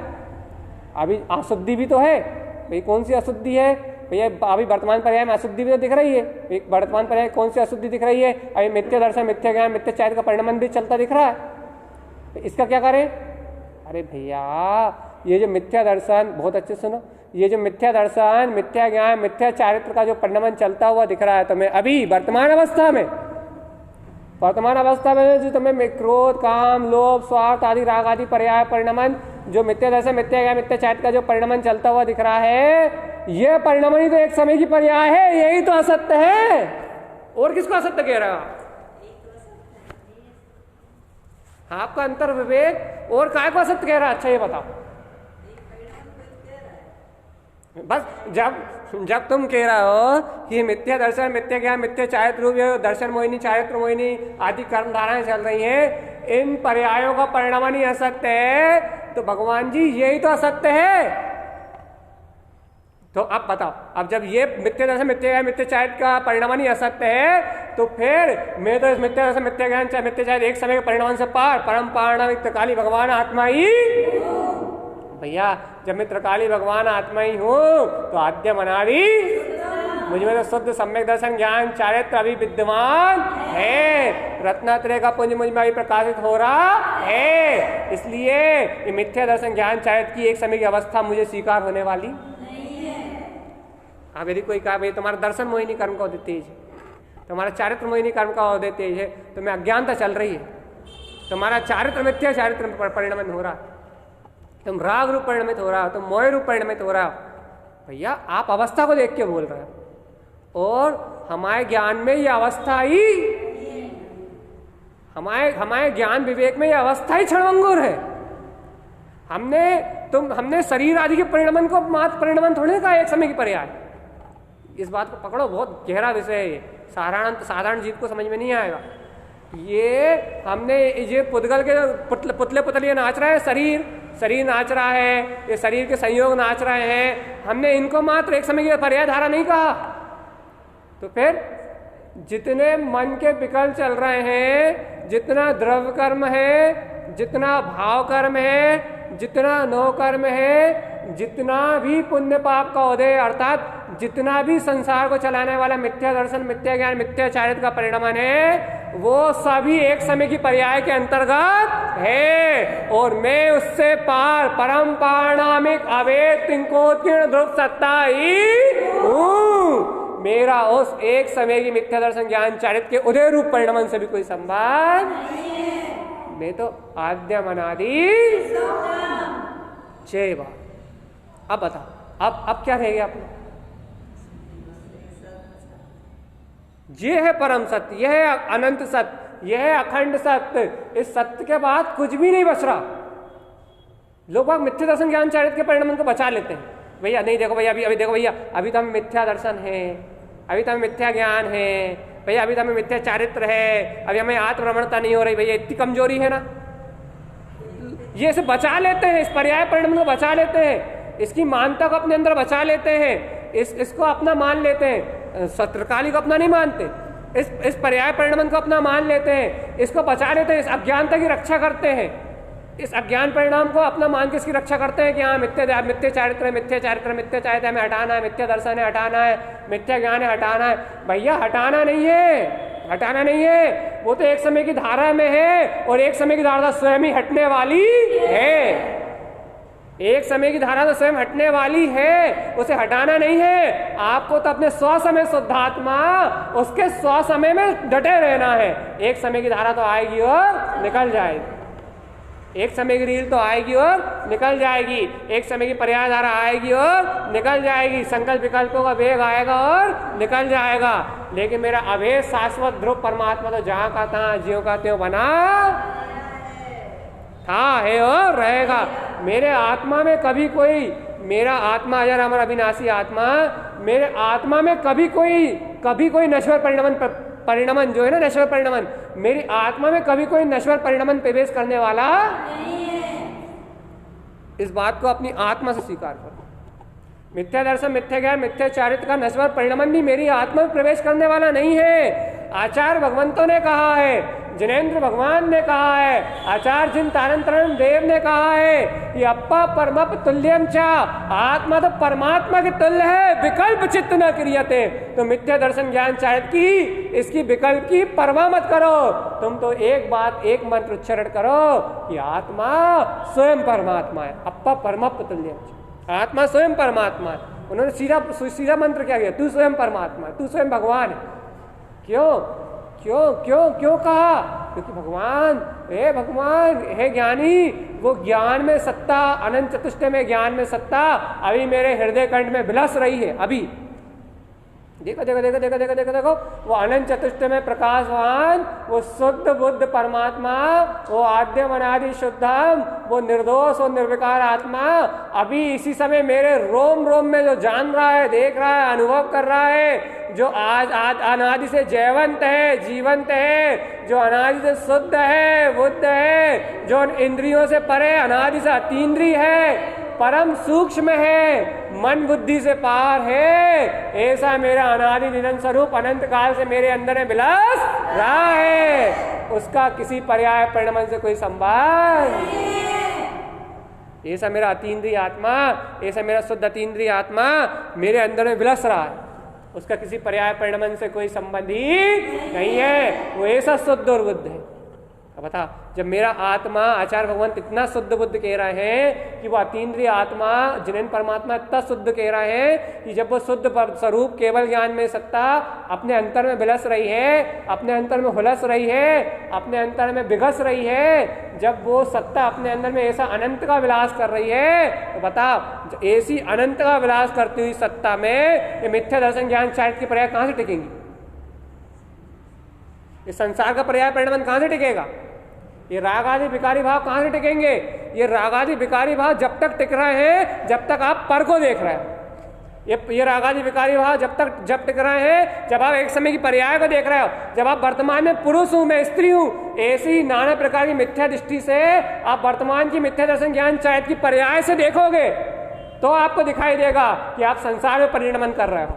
अभी अशुद्धि भी तो है भाई, कौन सी अशुद्धि है भैया? अभी वर्तमान पर्याय में अशुद्धि भी तो दिख रही है। एक वर्तमान पर्याय कौन सी अशुद्धि दिख रही है? अभी मिथ्या दर्शन मिथ्या ज्ञान मिथ्या चारित्र का परिणमन भी चलता दिख रहा है, तो इसका क्या करें? अरे भैया ये जो मिथ्या दर्शन, बहुत अच्छे सुनो, ये जो मिथ्या दर्शन मिथ्या ज्ञान मिथ्या चारित्र का जो परिणमन चलता हुआ दिख रहा है, तो मैं अभी वर्तमान अवस्था में जो तुम्हें क्रोध काम लोभ स्वार्थ आदि राग आदि पर्याय परिणमन जो मिथ्या दर्शन मिथ्या ज्ञान मिथ्या चारित्र का जो परिणमन चलता हुआ दिख रहा है, यह परिणमन ही तो एक समय की पर्याय है, यही तो असत्य है। और किसको असत्य कह रहा है? आपका अंतर विवेक और काय को असत्य कह रहा है? अच्छा ये बताओ। बस जब तुम कह रहे हो कि मिथ्या दर्शन मिथ्या ज्ञान मिथ्या चारित्र रूप दर्शन मोहिनी चारित्र मोहिनी आदि कर्म धाराएं चल रही हैं, इन पर्यायों का परिणमन ही असत्य है, तो भगवान जी यही तो असत्य है। तो अब बताओ, अब जब ये मिथ्या दर्शन मिथ्या ज्ञान मिथ्या चारित्र का परिणमन ही असत्य है, तो फिर मैं तो इस मिथ्या दर्शन मिथ्या ज्ञान मिथ्या चारित्र एक समय के परिणमन से पार परम पारण त्रिकाली भगवान आत्मा ही भैया। जब मैं त्रिकाली भगवान आत्मा ही हूँ तो आद्य मनादि मुझ में तो शुद्ध सम्यक दर्शन ज्ञान चारित्र अभी विद्यमान है, रत्नात्रय का पुंज मुझ में अभी प्रकाशित हो रहा है, इसलिए ये मिथ्या दर्शन ज्ञान चारित्र की एक समय की अवस्था मुझे स्वीकार होने वाली नहीं है। अब यदि कोई कहा भाई तुम्हारा दर्शन मोहिनी कर्म का उदय तेज है, तुम्हारा चारित्र मोहिनी कर्म का उदय तेज है, तुम्हें अज्ञानता चल रही है, तुम्हारा चारित्र मिथ्या चारित्र में परिणमन हो रहा, तुम राग रूप परिणमित हो रहा हो, तुम मोह रूप परिणमित हो रहा हो, भैया आप अवस्था को देख के बोल रहे हो, और हमारे ज्ञान में ये अवस्था ही हमारे ज्ञान विवेक में ये अवस्था ही क्षणभंगुर है। हमने शरीर आदि के परिणमन को मात्र परिणमन थोड़े कहा एक समय की पर्याय। इस बात को पकड़ो, बहुत गहरा विषय है ये, साधारण जीव को समझ में नहीं आएगा। ये हमने ये पुद्गल के पुतले नाच रहे हैं, शरीर नाच रहा है, ये शरीर के संयोग नाच रहे हैं, हमने इनको मात्र एक समय की पर्याय धारा नहीं कहा। तो फिर जितने मन के विकल्प चल रहे हैं, जितना द्रव्य कर्म है, जितना भाव कर्म है, जितना नो कर्म है, जितना भी पुण्य पाप का उदय अर्थात जितना भी संसार को चलाने वाला मिथ्या दर्शन मिथ्या ज्ञान मिथ्या चारित्र का परिणमन है, वो सभी एक समय की पर्याय के अंतर्गत है, और मैं उससे पार परम पारणामिक अवेद तिंकोत्कीर्ण ध्रुव सत्ता ही हूँ। मेरा उस एक समय की मिथ्या दर्शन ज्ञान चारित्र के उदय रूप परिणमन से भी कोई संबंध नहीं है। मैं तो आद्यम अनादि जय बा। अब बताओ, अब क्या रह गया अपना? ये है परम सत्य, यह है अनंत सत्य, यह है अखंड सत्य। इस सत्य के बाद कुछ भी नहीं बच रहा। लोग बाग मिथ्या दर्शन ज्ञान चारित्र के परिणमन को बचा लेते हैं। भैया नहीं, देखो भैया, अभी देखो भैया, अभी तो हमें मिथ्या दर्शन है, अभी तो हमें मिथ्या ज्ञान है भैया, अभी तो हमें मिथ्या चारित्र है, अभी हमें आत्मरमणता नहीं हो रही भैया, इतनी कमजोरी है ना। ये इसे बचा लेते हैं, इस पर्याय परिणमन को बचा लेते हैं, इसकी मानता को अपने अंदर बचा लेते हैं, इसको अपना मान लेते हैं। सत्रकाली को अपना नहीं मानते, इस पर्याय परिणमन को अपना मान लेते हैं, इसको बचा लेते हैं, इस अज्ञानता की रक्षा करते हैं, इस अज्ञान परिणाम को अपना मान के इसकी रक्षा करते हैं कि हाँ मिथ्या चारित्र है, मिथ्या चारित्र, मिथ्या चारित्र हमें हटाना है, मिथ्या दर्शन है हटाना है, मिथ्या ज्ञान है हटाना है। भैया हटाना नहीं है, हटाना नहीं है, वो तो एक समय की धारा में है, और एक समय की धारा स्वयं ही हटने वाली है। एक समय की धारा तो स्वयं हटने वाली है, उसे हटाना नहीं है। आपको तो अपने स्व समय शुद्धात्मा उसके स्व समय में डटे रहना है। एक समय की धारा तो आएगी और निकल जाएगी, एक समय की रील तो आएगी और निकल जाएगी, एक समय की पर्याय धारा आएगी और निकल जाएगी, संकल्प विकल्पों का वेग आएगा और निकल जाएगा। लेकिन मेरा अभेद शाश्वत ध्रुव परमात्मा तो जहां का तहां ज्यों का त्यों बना था, है और रहेगा। मेरे आत्मा में कभी कोई, मेरा आत्मा अजर अमर अविनाशी आत्मा, मेरे आत्मा में कभी कोई नश्वर परिणमन जो है ना, नश्वर परिणमन, मेरी आत्मा में कभी कोई नश्वर परिणमन प्रवेश करने वाला नहीं है। इस बात को अपनी आत्मा से स्वीकार करो। मिथ्या दर्शन, मिथ्या ज्ञान, मिथ्या चारित्र का नश्वर परिणमन भी मेरी आत्मा में प्रवेश करने वाला नहीं है। आचार्य भगवंतों ने कहा है, जिनेन्द्र भगवान ने कहा है, आचार्य जिन तारंतरण देव ने कहा है कि अप्पा परमप तुल्यम चा, आत्मा तो परमात्मा के तुल्य है, विकल्प चित्त न क्रियते। तो मिथ्या दर्शन ज्ञान चारित्र की इसकी विकल्प की परवाह मत करो, तुम तो एक बात एक मंत्र उच्चारण करो कि आत्मा स्वयं परमात्मा है। अप्पा परमप तुल्यम चा, आत्मा स्वयं परमात्मा है। उन्होंने सीधा मंत्र क्या किया, तू स्वयं परमात्मा है, तू स्वयं भगवान है। क्यों क्यों क्यों क्यों कहा? क्योंकि भगवान हे ज्ञानी, वो ज्ञान में सत्ता, अनंत चतुष्टय में ज्ञान में सत्ता अभी मेरे हृदय कंठ में विलस रही है। अभी देखो देखो देखो देखो देखो देखो देखो, वो अनंत चतुष्टय में प्रकाशवान, वो शुद्ध बुद्ध परमात्मा, वो आद्यम अनादि शुद्धम, वो निर्दोष और निर्विकार आत्मा अभी इसी समय मेरे रोम रोम में जो जान रहा है, देख रहा है, अनुभव कर रहा है, जो आज अनादि से जयवंत है, जीवंत है, जो अनादि से शुद्ध है, बुद्ध है, जो इंद्रियों से परे अनादि से अतीन्द्रिय है, परम सूक्ष्म है, मन बुद्धि से पार है, ऐसा मेरा अनादि निरंतर स्वरूप अनंत काल से मेरे अंदर में विलास रहा है। उसका किसी पर्याय परिणमन से कोई संबंध नहीं। ऐसा मेरा अतीन्द्रिय आत्मा, ऐसा मेरा शुद्ध अतीन्द्रिय आत्मा मेरे अंदर में विलस रहा है, उसका किसी पर्याय परिणमन से कोई संबंध ही नहीं है। वो ऐसा शुद्ध और बुद्ध है। अब बता, जब मेरा आत्मा, आचार्य भगवान इतना शुद्ध बुद्ध कह रहे हैं कि वो अतीन्द्रिय आत्मा जिनेन्द्र परमात्मा इतना शुद्ध कह रहे हैं कि जब वो शुद्ध स्वरूप केवल ज्ञान में सत्ता अपने अंतर में विलस रही है, अपने अंतर में हुलस रही है, अपने अंतर में बिगस रही है, जब वो सत्ता अपने अंदर में ऐसा अनंत का विलास कर रही है, तो बता ऐसी अनंत का विलास करती हुई सत्ता में ये मिथ्या दर्शन ज्ञान चारित्र की पर्याय कहां से टिकेंगी? इस संसार का पर्याय परिणमन कहां से टिकेगा? ये राग आदि विकारी भाव कहां से टिकेंगे? ये राग आदि विकारी भाव जब तक टिक रहे हैं जब तक आप पर को देख रहे हैं। ये राग आदि विकारी भाव जब टिक रहे हैं जब आप एक समय की पर्याय को देख रहे हो, जब आप वर्तमान में पुरुष हूं, मैं स्त्री हूं, ऐसी नाना प्रकार की मिथ्या दृष्टि से आप वर्तमान की मिथ्या दर्शन ज्ञान चारित्र की पर्याय से देखोगे तो आपको दिखाई देगा कि आप संसार में परिणमन कर रहे हो।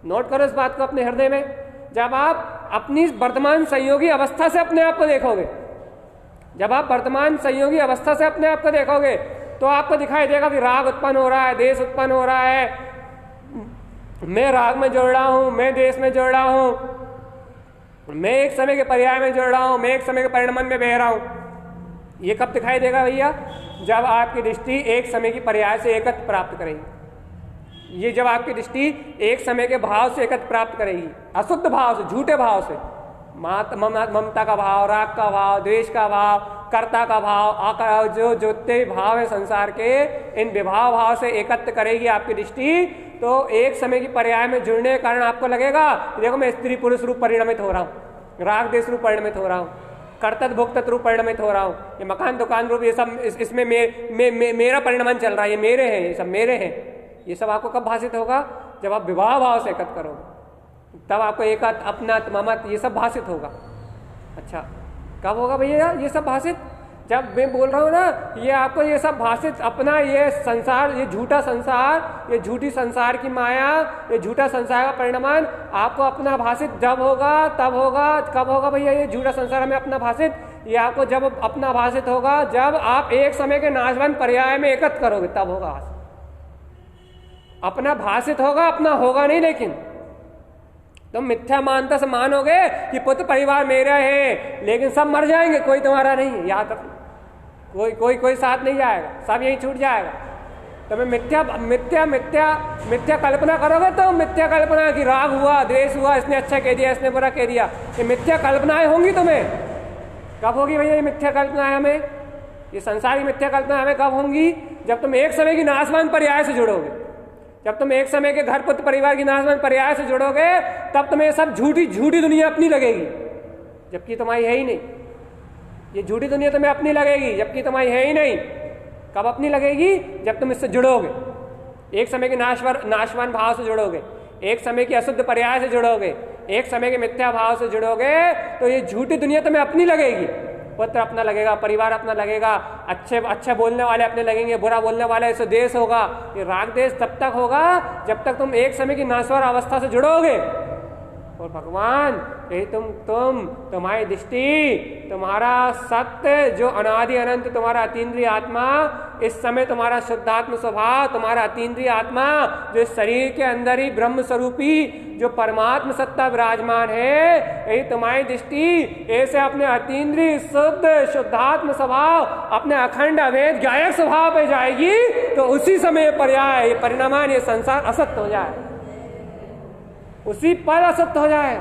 नोट करो इस बात को अपने हृदय में। जब आप अपनी वर्तमान संयोगी अवस्था से अपने आप को देखोगे, जब आप वर्तमान संयोगी अवस्था से अपने आप को देखोगे तो आपको दिखाई देगा कि राग उत्पन्न हो रहा है, देश उत्पन्न हो रहा है, मैं राग में जुड़ रहा हूं, मैं देश में जुड़ रहा हूं, मैं एक समय के पर्याय में जुड़ रहा हूं, मैं एक समय के परिणमन में बह रहा हूं। ये कब दिखाई देगा भैया? जब आपकी दृष्टि एक समय की पर्याय से एकत्व प्राप्त करेगी। ये जब आपकी दृष्टि एक समय के भाव से एकत्व प्राप्त करेगी, अशुद्ध भाव से, झूठे भाव से, ममता का भाव, राग का भाव, द्वेष का भाव, कर्ता का भाव, जो जितने भाव है संसार के, इन विभाव भाव से एकत्र करेगी आपकी दृष्टि, तो एक समय की पर्याय में जुड़ने के कारण आपको लगेगा देखो मैं स्त्री पुरुष रूप परिणमित हो रहा हूँ, राग देश रूप परिणमित हो रहा हूँ, कर्तव्य भोक्तव्य रूप परिणमित हो रहा हूँ, ये मकान दुकान रूप, ये सब इसमें मेरा परिणमन चल रहा है, ये मेरे हैं, ये सब मेरे हैं। ये सब आपको कब भाषित होगा? जब आप विवाह भाव से एकत्र करोगे, तब आपको एकत, अपनत, ममत, ये सब भाषित होगा। अच्छा, कब होगा भैया ये सब भाषित? जब मैं बोल रहा हूँ ना, ये आपको ये सब भाषित, अपना ये संसार, ये झूठा संसार, ये झूठी संसार की माया, ये झूठा संसार का परिणमन आपको अपना भाषित जब होगा, तब होगा। कब होगा भैया ये झूठा संसार में अपना भाषित? ये आपको जब अपना भाषित होगा, जब आप एक समय के नाशवान पर्याय में एकत्र करोगे, तब होगा अपना भाषित होगा, अपना होगा नहीं। लेकिन तुम मिथ्या मानता से मानोगे कि पुत्र परिवार मेरा है, लेकिन सब मर जाएंगे, कोई तुम्हारा नहीं है, याद रखना। कोई साथ नहीं जाएगा, सब यहीं छूट जाएगा। तो मैं मिथ्या कल्पना करोगे, तो मिथ्या कल्पना की राग हुआ, द्वेष हुआ, इसने अच्छा कह दिया, इसने बुरा कह दिया, ये मिथ्या कल्पनाएं होंगी तुम्हें। कब होगी भैया ये मिथ्या कल्पनाएं हमें? ये संसार की मिथ्या कल्पना हमें कब होंगी? जब तुम एक समय की नाशवान पर्याय से जुड़ोगे, जब तुम एक समय के घर पुत्र परिवार की नाशवान पर्याय से जुड़ोगे, तब तुम्हें सब झूठी दुनिया अपनी लगेगी, जबकि तुम्हारी है ही नहीं। ये झूठी दुनिया तुम्हें अपनी लगेगी, जबकि तुम्हारी है ही नहीं। कब अपनी लगेगी? जब तुम इससे जुड़ोगे, एक समय के नाशवान भाव से जुड़ोगे, एक समय की अशुद्ध पर्याय से जुड़ोगे, एक समय के मिथ्या भाव से जुड़ोगे, तो ये झूठी दुनिया तुम्हें अपनी लगेगी। पुत्र अपना लगेगा, परिवार अपना लगेगा, अच्छे बोलने वाले अपने लगेंगे, बुरा बोलने वाले ऐसे देश होगा। ये राग देश तब तक होगा जब तक तुम एक समय की नाशवान अवस्था से जुड़ोगे। और भगवान यही तुम्हारी दृष्टि, तुम्हारा सत्य जो अनादि अनंत, तुम्हारा अतीन्द्रिय आत्मा, इस समय तुम्हारा शुद्धात्म स्वभाव, तुम्हारा अतीन्द्रिय आत्मा जो इस शरीर के अंदर ही ब्रह्म स्वरूपी जो परमात्म सत्ता विराजमान है, यही तुम्हारी दृष्टि ऐसे अपने अतीन्द्रिय शुद्धात्म स्वभाव, अपने अखंड अभेद गायक स्वभाव पे जाएगी, तो उसी समय पर्याय, ये परिणामान, ये संसार असत्य हो जाए, उसी पल असत्य हो जाए।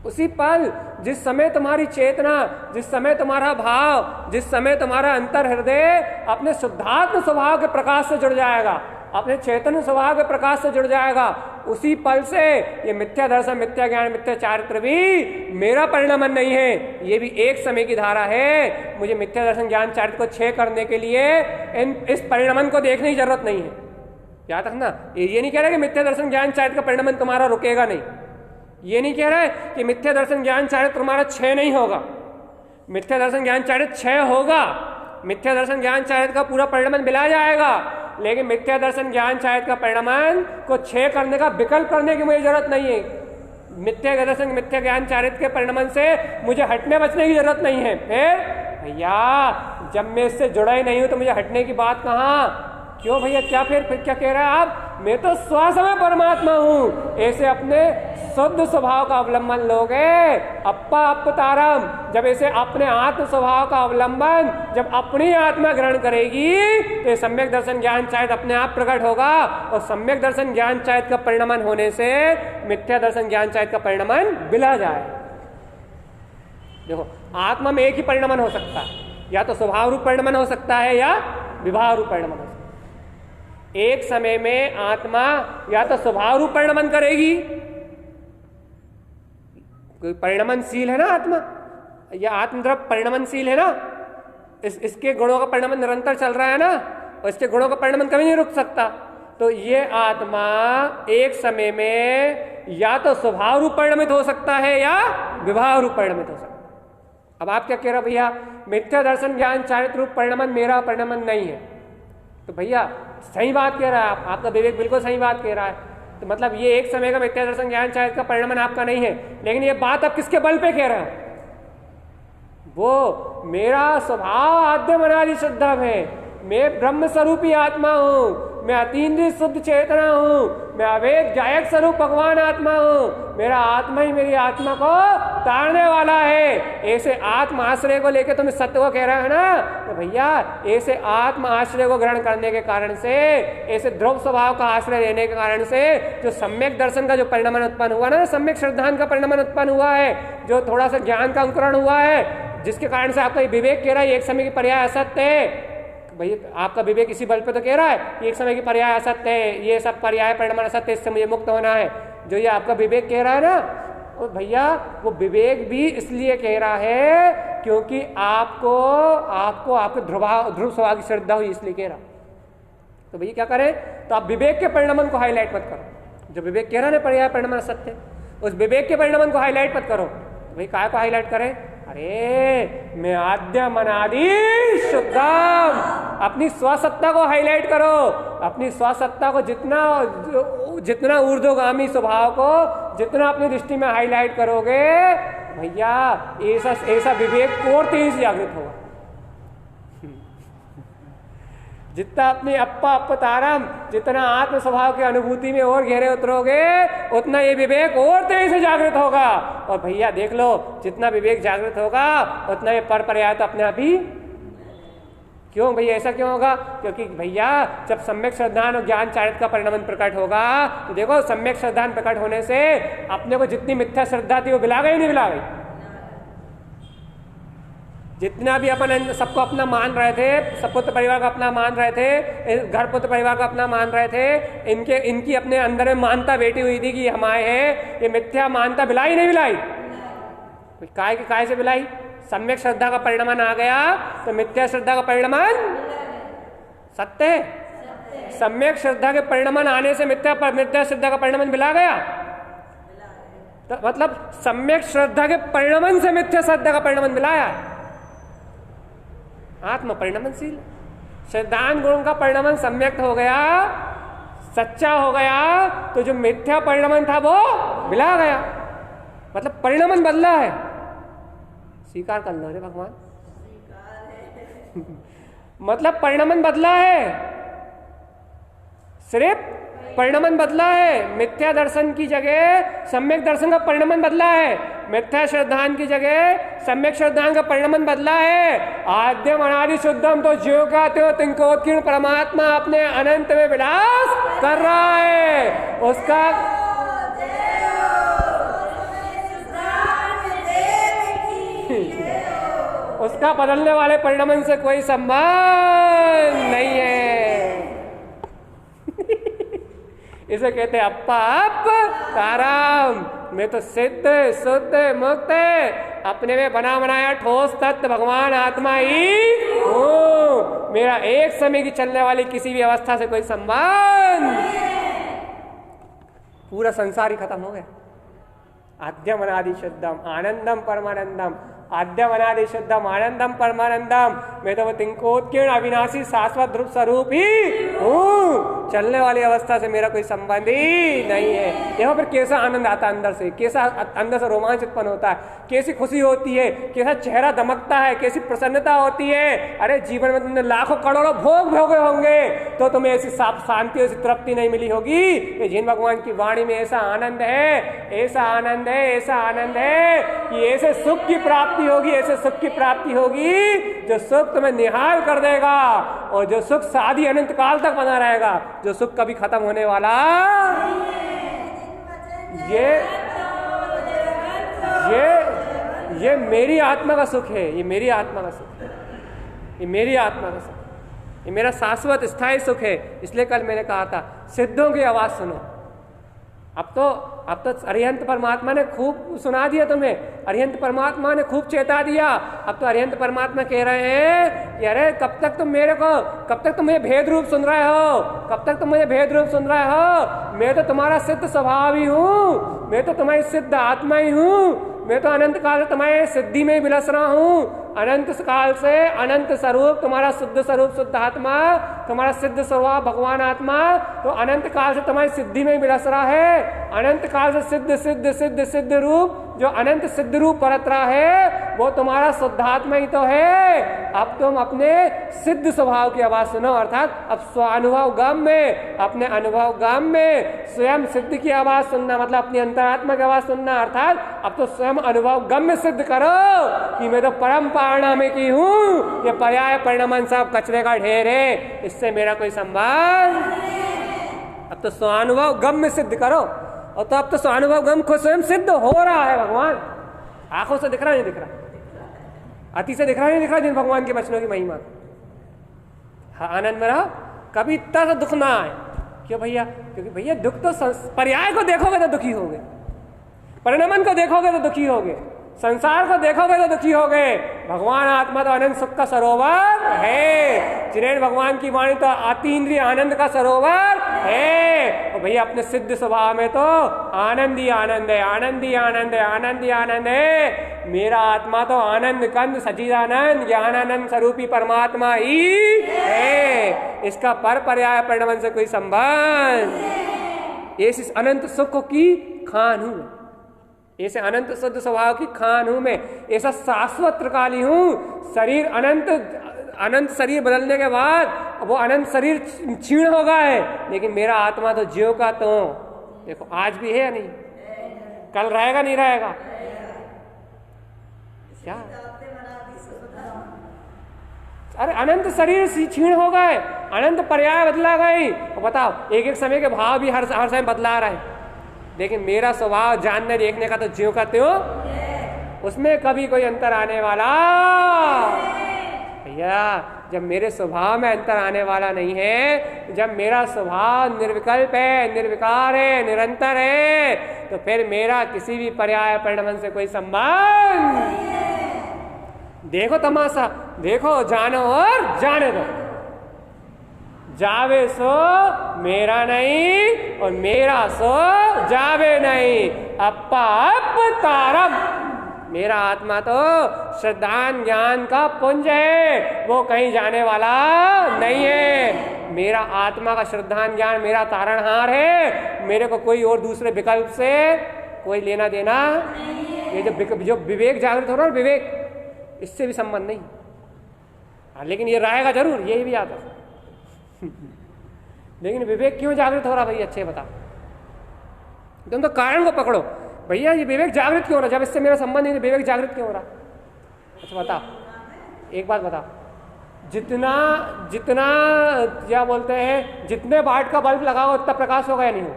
उसी पल जिस समय तुम्हारी चेतना, जिस समय तुम्हारा भाव, जिस समय तुम्हारा अंतर हृदय अपने शुद्धात्म स्वभाव के प्रकाश से जुड़ जाएगा, अपने चैतन्य स्वभाव के प्रकाश से जुड़ जाएगा, उसी पल से ये मिथ्या दर्शन, मिथ्या ज्ञान, मिथ्या चारित्र भी मेरा परिणमन नहीं है, ये भी एक समय की धारा है। मुझे मिथ्या दर्शन ज्ञान चारित्र को क्षय करने के लिए इस परिणमन को देखने की जरूरत नहीं है। याद रखना, ये नहीं कह रहा कि मिथ्या दर्शन ज्ञान चारित्र का परिणमन तुम्हारा रुकेगा नहीं, ये नहीं कह रहा है कि मिथ्या दर्शन ज्ञान चारित्र तुम्हारा क्षय नहीं होगा। मिथ्या दर्शन ज्ञान चारित्र क्षय होगा, मिथ्या दर्शन ज्ञान चारित्र का पूरा परिणमन मिला जाएगा, लेकिन मिथ्या दर्शन ज्ञान चारित्र का परिणमन को क्षय करने का विकल्प करने की मुझे जरूरत नहीं है। मिथ्या दर्शन, मिथ्या ज्ञान चारित्र के परिणमन से मुझे हटने बचने की जरूरत नहीं है। फिर भैया जब मैं इससे जुड़ा ही नहीं हूं तो मुझे हटने की बात कहाँ? क्यों भैया, क्या फिर क्या कह रहे हैं आप? मैं तो स्वसमय परमात्मा हूं, ऐसे अपने शुद्ध स्वभाव का अवलंबन लोगे, अप्पा अपतारम, जब ऐसे अपने आत्म स्वभाव का अवलंबन, जब अपनी आत्मा ग्रहण करेगी, तो सम्यक दर्शन ज्ञान चारित्र अपने आप प्रकट होगा, और सम्यक दर्शन ज्ञान चारित्र का परिणमन होने से मिथ्या दर्शन ज्ञान चारित्र का परिणमन बिला जाए। देखो, आत्मा में एक ही परिणमन हो सकता है, या तो स्वभाव रूप परिणमन हो सकता है या विभाव रूप परिणमन हो सकता है। एक समय में आत्मा या तो स्वभाव रूप परिणमन करेगी, कोई परिणमनशील है ना आत्मा, या आत्मद्रव्य परिणमनशील है ना, इसके गुणों का परिणमन निरंतर चल रहा है ना, और इसके गुणों का परिणमन कभी नहीं रुक सकता। तो ये आत्मा एक समय में या तो स्वभाव रूप परिणमित हो सकता है या विभाव रूप परिणमित हो सकता है। अब आप क्या कह रहे हो भैया, मिथ्या दर्शन ज्ञान चारित्र रूप परिणमन मेरा परिणमन नहीं है, तो भैया सही बात कह रहा है आपका विवेक बिल्कुल सही बात कह रहा है। तो मतलब ये एक समय का मिथ्या दर्शन ज्ञान चारित्र का परिणमन आपका नहीं है, लेकिन ये बात आप किसके बल पे कह रहे हो? वो मेरा स्वभाव आद्य अनादि शुद्धम है, मैं ब्रह्म स्वरूपी आत्मा हूं, मैं अतीन्द्रिय शुद्ध चेतना हूँ, मैं अवेद गायक स्वरूप भगवान आत्मा हूँ, मेरा आत्मा ही मेरी आत्मा को तारने वाला है। ऐसे आत्म आश्रय को लेकर तुम सत्य को कह रहे हो ना, तो भैया ऐसे आत्म आश्रय को ग्रहण करने के कारण से, ऐसे ध्रुव स्वभाव का आश्रय लेने के कारण से जो सम्यक दर्शन का जो परिणाम उत्पन्न हुआ ना, सम्यक श्रद्धान का परिणाम उत्पन्न हुआ है, जो थोड़ा सा ज्ञान का अंकुरण हुआ है, जिसके कारण से आपका विवेक कह रहा है एक समय की पर्याय असत्य है। भैया आपका विवेक इसी बल पे तो कह रहा है एक समय की पर्याय असत्य है, ये सब पर्याय परिणाम असत्य, इससे मुझे मुक्त होना है। जो ये आपका विवेक कह रहा है ना, और भैया वो विवेक भी इसलिए कह रहा है क्योंकि आपको आपके ध्रुव स्वभाव की श्रद्धा हुई, इसलिए कह रहा। तो भैया क्या करें, तो आप विवेक के परिणामन को हाईलाइट मत करो। जो विवेक कह रहा है पर्याय परिणाम सत्य, उस विवेक के परिणामन को हाईलाइट मत करो। तो भाई काय को हाईलाइट करें, अरे मैं आद्यम अनादि शुद्धम, अपनी स्वसत्ता को हाईलाइट करो। अपनी स्वसत्ता को जितना ऊर्ध्वगामी स्वभाव को जितना अपनी दृष्टि में हाईलाइट करोगे भैया, ऐसा विवेक और तेज जागृत होगा। जितना अपने अपतारम, जितना आत्म स्वभाव की अनुभूति में और गहरे उतरोगे, उतना ये विवेक और तेजी से जागृत होगा। और भैया देख लो, जितना विवेक जागृत होगा उतना ये पर पर्याय तो अपने आप ही। क्यों भैया ऐसा क्यों होगा? क्योंकि भैया जब सम्यक श्रद्धान और ज्ञान चारित्र का परिणाम प्रकट होगा, तो देखो सम्यक श्रद्धान प्रकट होने से अपने को जितनी मिथ्या श्रद्धा थी वो मिला गई नहीं मिला गई? जितना भी अपन सबको अपना मान रहे थे, सब पुत्र परिवार को अपना मान रहे थे, घर पुत्र परिवार को अपना मान रहे थे, इनकी अपने अंदर में मानता बैठी हुई थी कि हम आए हैं, ये मिथ्या मानता बिलाई नहीं बिलाई? काय से बिलाई? सम्यक श्रद्धा का परिणाम आ गया तो मिथ्या श्रद्धा का परिणाम सत्य है। सम्यक श्रद्धा के परिणाम आने से मिथ्या श्रद्धा का परिणाम मिला गया, तो मतलब सम्यक श्रद्धा के परिणाम से मिथ्या श्रद्धा का परिणाम मिलाया। आत्म परिणामशील श्रद्धान गुण का परिणाम सम्यक हो गया, सच्चा हो गया, तो जो मिथ्या परिणाम था वो मिला गया, मतलब परिणाम बदला है। स्वीकार कर लो रे भगवान, मतलब परिणाम बदला है, सिर्फ परिणाम बदला है। मिथ्या दर्शन की जगह सम्यक दर्शन का परिणाम बदला है, मिथ्या श्रद्धान की जगह सम्यक श्रद्धान का परिणाम बदला है। आद्यम अनादि शुद्धम तो ज्यो का त्यों तिंकोत्कीर्ण परमात्मा अपने अनंत में विलास कर रहा है। उसका बदलने वाले परिणाम से कोई संबंध नहीं है। इसे कहते हैं अप्पा अप ताराम, मैं तो सिद्ध शुद्ध मुक्त अपने में बना बनाया ठोस तत्व भगवान आत्मा ही हूँ। मेरा एक समय की चलने वाली किसी भी अवस्था से कोई संबंध, पूरा संसार ही खत्म हो गया। आद्यम अनादि शुद्धम आनंदम परमानंदम, आद्यम अनादि शुद्धम आनंदम परमानंदम, मैं तो वो तिंकोत्कीर्ण अविनाशी शाश्वत ध्रुव स्वरूप ही हूँ। चलने वाली अवस्था से मेरा कोई संबंध ही नहीं है। देखो फिर कैसा आनंद आता अंदर से, कैसा अंदर से रोमांच उत्पन्न होता है, कैसी खुशी होती है, कैसा चेहरा दमकता है, कैसी प्रसन्नता होती है। अरे जीवन में तुमने लाखों करोड़ों भोग भोगे होंगे तो तुम्हें ऐसी शांति ऐसी तृप्ति नहीं मिली होगी। ये जिन भगवान की वाणी में ऐसा आनंद है, ऐसा आनंद है, ऐसा आनंद है कि ऐसे सुख की प्राप्ति होगी, ऐसे सुख की प्राप्ति होगी जो सुख तुम्हें निहाल कर देगा, और जो सुख सादी अनंत काल तक बना रहेगा, जो सुख कभी खत्म होने वाला। ये मेरी आत्मा का सुख है, ये मेरी आत्मा का सुख है, ये मेरी आत्मा का सुख, ये मेरा शाश्वत स्थायी सुख है। इसलिए कल मैंने कहा था सिद्धों की आवाज सुनो। अब तो अरिहंत परमात्मा ने खूब सुना दिया तुम्हें, अरिहंत परमात्मा ने खूब चेता दिया। अब तो अरिहंत परमात्मा कह रहे हैं कि अरे कब तक तुम मुझे भेद रूप सुन रहे हो, कब तक तुम मुझे भेद रूप सुन रहे हो? मैं तो तुम्हारा सिद्ध स्वभाव ही हूँ, मैं तो तुम्हारी सिद्ध आत्मा ही हूँ, मैं तो अनंत काल से तुम्हारे सिद्धि में विलस रहा हूँ। अनंत काल से अनंत स्वरूप तुम्हारा शुद्ध स्वरूप शुद्ध आत्मा, तुम्हारा सिद्ध स्वभाव भगवान आत्मा तो अनंत काल से तुम्हारी सिद्धि में विलस रहा है। अनंत काल से सिद्ध सिद्ध सिद्ध सिद्ध रूप, जो अनंत सिद्ध रूप बरत रहा है, वो तुम्हारा शुद्धात्मा ही तो है। अब तुम अपने सिद्ध स्वभाव की आवाज सुनो, अर्थात अब स्वानुभव गम में, अपने अनुभव गम में स्वयं सिद्ध की आवाज सुनना, मतलब अपनी अंतरात्मा की आवाज सुनना, अर्थात अब तो स्वयं अनुभव गम में सिद्ध करो कि मैं तो परम परिणामी की हूँ, ये पर्याय परिणामन सब कचरे का ढेर है, इससे मेरा कोई संबंध। अब तो स्वानुभव गम में सिद्ध करो, और तो अब तो स्वानुभव गम को स्वयं सिद्ध हो रहा है। भगवान आंखों से दिख रहा नहीं दिख रहा, अति से दिख रहा नहीं दिख रहा, जिन भगवान के वचनों की महिमा। हाँ, आनंद में रहो, कभी इतना सा दुख ना आए। क्यों भैया? क्योंकि भैया दुख तो पर्याय को देखोगे तो दुखी होगे, परिणमन को देखोगे तो दुखी होगे, संसार को देखोगे तो दुखी हो गए। भगवान आत्मा तो आनंद सुख का सरोवर है, जिनेन्द्र भगवान की वाणी तो अतीन्द्रिय आनंद का सरोवर है। और भैया अपने सिद्ध स्वभाव में तो आनंद ही आनंद है, आनंद ही आनंद है, आनंद ही आनंद है। मेरा आत्मा तो आनंद कंद सच्चिदानंद ज्ञानानंद स्वरूपी परमात्मा ही है, इसका पर पर्याय परिणमन से कोई संबंध। इस अनंत सुख की खान हूं, ऐसे अनंत शुद्ध स्वभाव की खान हूं मैं, ऐसा शाश्वत त्रिकाली हूं। शरीर अनंत शरीर बदलने के बाद वो अनंत शरीर क्षीण हो गया है, लेकिन मेरा आत्मा तो ज्यों का तो देखो आज भी है या नहीं, कल रहेगा नहीं रहेगा क्या? अरे अनंत शरीर क्षीण हो गए, अनंत पर्याय बदला गई। बताओ, एक एक समय के भाव भी हर समय बदला रहे, लेकिन मेरा स्वभाव जानने देखने का तो ज्यों का त्यों, उसमें कभी कोई अंतर आने वाला भैया। जब मेरे स्वभाव में अंतर आने वाला नहीं है, जब मेरा स्वभाव निर्विकल्प है, निर्विकार है, निरंतर है, तो फिर मेरा किसी भी पर्याय परिणमन से कोई संबंध। देखो तमाशा, देखो, जानो और जाने दो। जावे सो मेरा नहीं और मेरा सो जावे नहीं, अप्पा अप तारम। मेरा आत्मा तो श्रद्धान ज्ञान का पुंज है, वो कहीं जाने वाला नहीं है। मेरा आत्मा का श्रद्धान ज्ञान मेरा तारणहार है, मेरे को कोई और दूसरे विकल्प से कोई लेना देना। ये जो विवेक जागृत हो रहा है, विवेक, इससे भी संबंध नहीं। हाँ, लेकिन ये रहेगा जरूर, यही भी आता है। लेकिन विवेक क्यों जागृत हो रहा भैया? अच्छे बताओ, तुम तो कारण को पकड़ो भैया। ये विवेक जागृत क्यों हो रहा? जब इससे मेरा संबंध नहीं, विवेक जागृत क्यों हो रहा? अच्छा बताओ, एक बात बताओ, जितना जितना क्या बोलते हैं, जितने वाट का बल्ब लगाओ उतना प्रकाश होगा या नहीं होगा?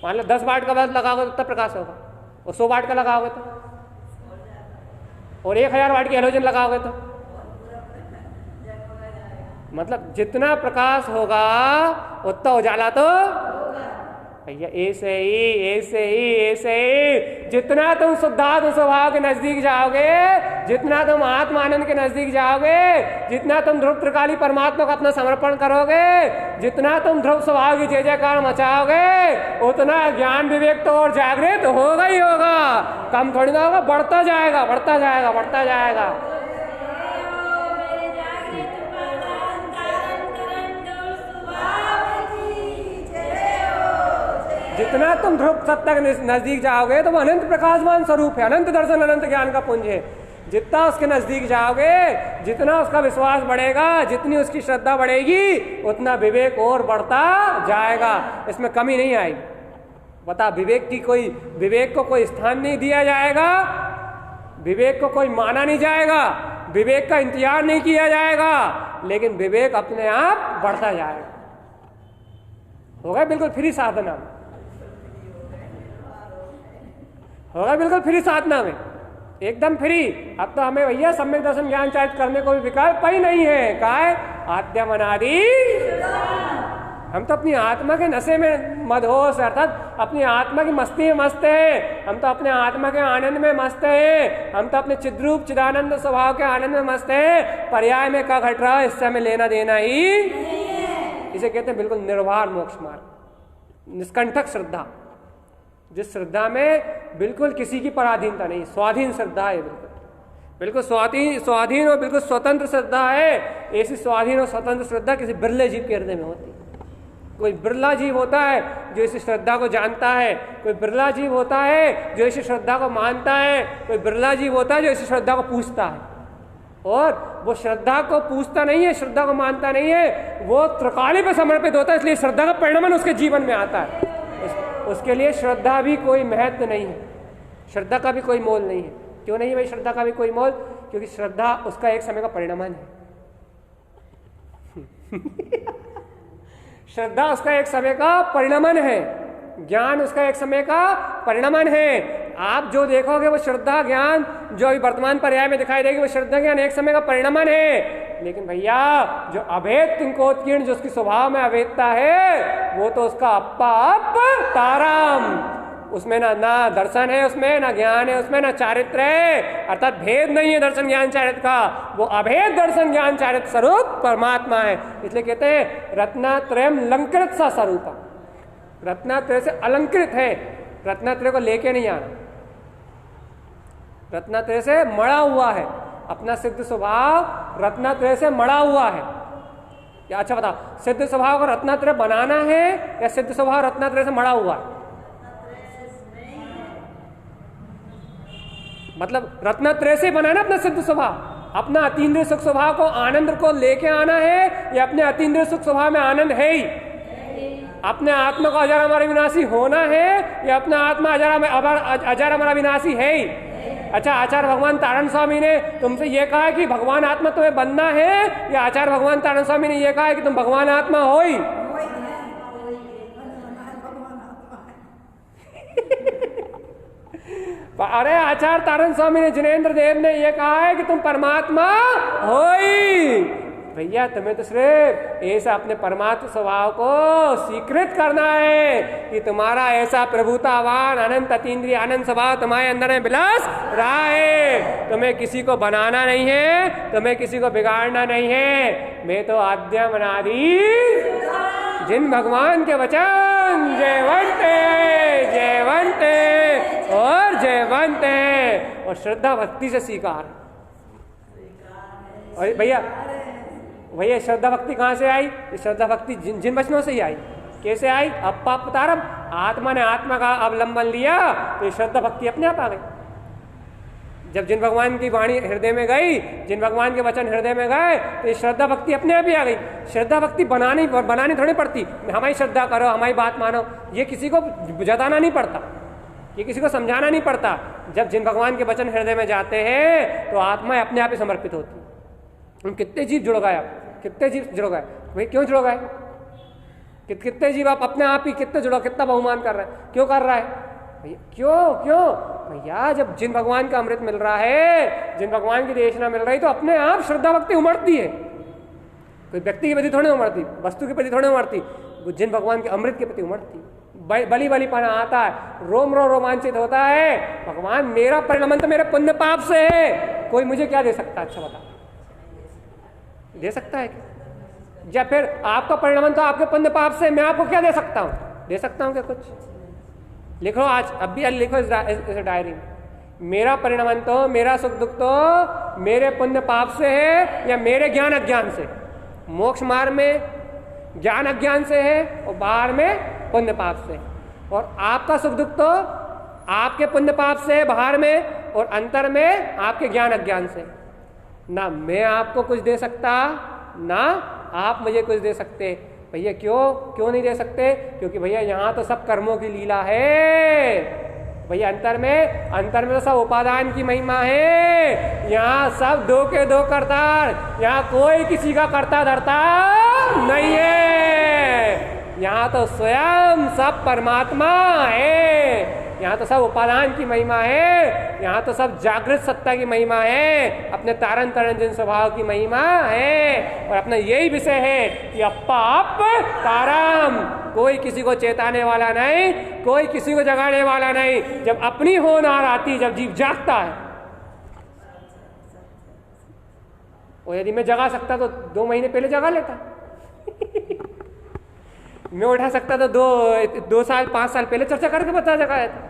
मान लो 10 वाट का बल्ब लगाओगे तो उतना प्रकाश होगा, और 100 वाट का लगाओगे तो, और 1000 वाट की हेलोजन लगाओगे तो, मतलब जितना प्रकाश होगा उतना उजाला तो भैया। ऐसे ही जितना तुम शुद्धात्म स्वभाव के नजदीक जाओगे, जितना तुम आत्मानंद के नजदीक जाओगे, जितना तुम ध्रुव त्रिकाली परमात्मा को अपना समर्पण करोगे, जितना तुम ध्रुव स्वभाव की जय जयकार मचाओगे, उतना ज्ञान विवेक तो और जागृत होगा ही होगा, कम थोड़ी ना होगा, बढ़ता जाएगा, बढ़ता जाएगा, बढ़ता जाएगा। जितना तुम ध्रुव सत्ता के नजदीक जाओगे तो वो अनंत प्रकाशमान स्वरूप है, अनंत दर्शन, अनंत ज्ञान का पुंज है। जितना उसके नजदीक जाओगे, जितना उसका विश्वास बढ़ेगा, जितनी उसकी श्रद्धा बढ़ेगी, उतना विवेक और बढ़ता जाएगा, इसमें कमी नहीं आएगी। बता, विवेक को कोई स्थान नहीं दिया जाएगा, विवेक को कोई माना नहीं जाएगा, विवेक का इंतजार नहीं किया जाएगा, लेकिन विवेक अपने आप बढ़ता जाएगा। होगा बिल्कुल फ्री साधना में, होगा बिल्कुल फ्री साधना में, एकदम फ्री। अब तो हमें भैया सम्यक दर्शन ज्ञान चारित्र करने को भी विकल्प ही नहीं है। क्या है? आद्यम अनादि। हम तो अपनी आत्मा के नशे में मदहोश, अर्थात अपनी आत्मा की मस्ती में मस्त है, हम तो अपने आत्मा के आनंद में मस्त है, हम तो अपने चिद्रूप चिदानंद स्वभाव के आनंद में मस्त है। पर्याय में क्या घट रहा है इससे हमें लेना देना ही, इसे कहते हैं बिल्कुल निर्वाण मोक्ष मार्ग, निष्कंठक श्रद्धा, जिस श्रद्धा में बिल्कुल किसी की पराधीनता नहीं, स्वाधीन श्रद्धा है, बिल्कुल स्वाधीन और बिल्कुल स्वतंत्र श्रद्धा है। ऐसी स्वाधीन और स्वतंत्र श्रद्धा किसी बिरले जीव के हृदय में होती है, कोई बिरला जीव होता है जो इस श्रद्धा को जानता है, कोई बिरला जीव होता है जो इस श्रद्धा को मानता है, कोई बिरला जीव होता है जो इस श्रद्धा को पूछता है। और वो श्रद्धा को पूछता नहीं है, श्रद्धा को मानता नहीं है, वो त्रिकाली पे समर्पित होता है, इसलिए श्रद्धा का परिणमन उसके जीवन में आता है। उसके लिए श्रद्धा भी कोई महत्व नहीं है, श्रद्धा का भी कोई मोल नहीं है। क्यों नहीं है भाई श्रद्धा का भी कोई मोल? क्योंकि श्रद्धा उसका एक समय का परिणमन है। श्रद्धा उसका एक समय का परिणमन है, ज्ञान उसका एक समय का परिणमन है। आप जो देखोगे वो श्रद्धा ज्ञान जो अभी वर्तमान पर्याय में दिखाई देगी वो श्रद्धा ज्ञान एक समय का परिणमन है। लेकिन भैया जो अभेद तिंकोत्कीर्ण जो उसकी स्वभाव में अभेदता है वो तो उसका अप्पा अप ताराम, उसमें ना दर्शन है, उसमें ना ज्ञान है, उसमें ना चारित्र है, अर्थात भेद नहीं है दर्शन ज्ञान चारित्र का, वो अभेद दर्शन ज्ञान चारित्र स्वरूप परमात्मा है। इसलिए कहते हैं रत्नात्रयम लंकृत सा स्वरूप, रत्नात्रय से अलंकृत है, रत्नात्रय को लेके नहीं आना, रत्नात्रय से मड़ा हुआ है, अपना सिद्ध स्वभाव रत्नात्रय से मड़ा हुआ है। या अच्छा बताओ, सिद्ध स्वभाव को रत्नात्रय बनाना है या सिद्ध स्वभाव रत्नात्रय से मड़ा हुआ है? मतलब रत्नात्रय से बनाना अपना सिद्ध स्वभाव, अपना अतीन्द्रिय सुख स्वभाव को आनंद को लेके आना है या अपने अतीन्द्रिय सुख स्वभाव में आनंद है ही? अपने आत्मा को अजर अमर विनाशी होना है या अपना आत्मा अजर अमर विनाशी है ही? अच्छा, आचार्य भगवान तारण स्वामी ने तुमसे ये कहा है कि भगवान आत्मा तुम्हें बनना है या आचार्य भगवान तारण स्वामी ने ये कहा है कि तुम भगवान आत्मा हो ही? अरे आचार्य तारण स्वामी ने जिनेन्द्र देव ने यह कहा है कि तुम परमात्मा हो ही। भैया तुम्हें तो सिर्फ ऐसा अपने परमात्मा स्वभाव को स्वीकृत करना है कि तुम्हारा ऐसा प्रभुतावान अनंत अतीन्द्रिय आनंद स्वभाव तुम्हारे अंदर में विलास रहा है। तुम्हें किसी को बनाना नहीं है, तुम्हें किसी को बिगाड़ना नहीं है। मैं तो आद्यम अनादि जिन भगवान के वचन जयवंत और जयवंत है और श्रद्धा भक्ति से स्वीकार। और भैया श्रद्धा भक्ति कहाँ से आई? श्रद्धा भक्ति जिन वचनों से ही आई। कैसे आई? अपापतारम, आत्मा ने आत्मा का अवलंबन लिया तो ये श्रद्धा भक्ति अपने आप आ गई। जब जिन भगवान की वाणी हृदय में गई, जिन भगवान के वचन हृदय में गए तो ये श्रद्धा भक्ति अपने आप ही आ गई। श्रद्धा भक्ति बनानी थोड़ी पड़ती, हमारी श्रद्धा करो, हमारी बात मानो, ये किसी को जताना नहीं पड़ता, ये किसी को समझाना नहीं पड़ता। जब जिन भगवान के वचन हृदय में जाते हैं तो आत्मा अपने आप ही समर्पित होती है। हम कितने जीव जुड़ गए, आप कितने जीव जुड़ गए भाई? क्यों जुड़ गए? कितने जीव आप अपने आप ही कितने जुड़ो, कितना बहुमान कर रहे हैं? क्यों कर रहा है भैया? क्यों भैया? जब जिन भगवान का अमृत मिल रहा है, जिन भगवान की देशना मिल रही तो अपने आप श्रद्धा भक्ति उमड़ती है। कोई व्यक्ति के प्रति थोड़ी उमड़ती, वस्तु के प्रति थोड़ी उमड़ती, जिन भगवान के अमृत के प्रति उमड़ती। बली पना आता है, रोम रोमांचित होता है, भगवान मेरा परिणमन तो मेरे पुण्य पाप से है, कोई मुझे क्या दे सकता है? अच्छा बता, दे सकता है क्या? या फिर आपका परिणमन तो आपके पुण्य पाप से, मैं आपको क्या दे सकता हूँ? दे सकता हूँ क्या कुछ? लिखो आज, अब भी लिखो इस डायरी में, मेरा परिणमन तो, मेरा सुख दुख तो मेरे पुण्य पाप से है या मेरे ज्ञान अज्ञान से? मोक्ष मार्ग में ज्ञान अज्ञान से है और बाहर में पुण्य पाप से। और आपका सुख दुख तो आपके पुण्य पाप से है बाहर में, और अंतर में आपके ज्ञान अज्ञान से। ना मैं आपको कुछ दे सकता, ना आप मुझे कुछ दे सकते। भैया क्यों नहीं दे सकते? क्योंकि भैया यहाँ तो सब कर्मों की लीला है। भैया अंतर में तो सब उपादान की महिमा है। यहाँ सब दो के दो करतार, यहाँ कोई किसी का करता धरता नहीं है। यहाँ तो स्वयं सब परमात्मा है। यहाँ तो सब उपादान की महिमा है, यहाँ तो सब जागृत सत्ता की महिमा है, अपने तारण जिन स्वभाव की महिमा है। और अपना यही विषय है कि अप्पा अप तारम, कोई किसी को चेताने वाला नहीं, कोई किसी को जगाने वाला नहीं। जब अपनी होनार आती, जब जीव जागता है, और यदि मैं जगा सकता तो 2 महीने पहले जगा लेता। मैं उठा सकता तो 2 साल 5 साल पहले चर्चा करके बता जगाया था।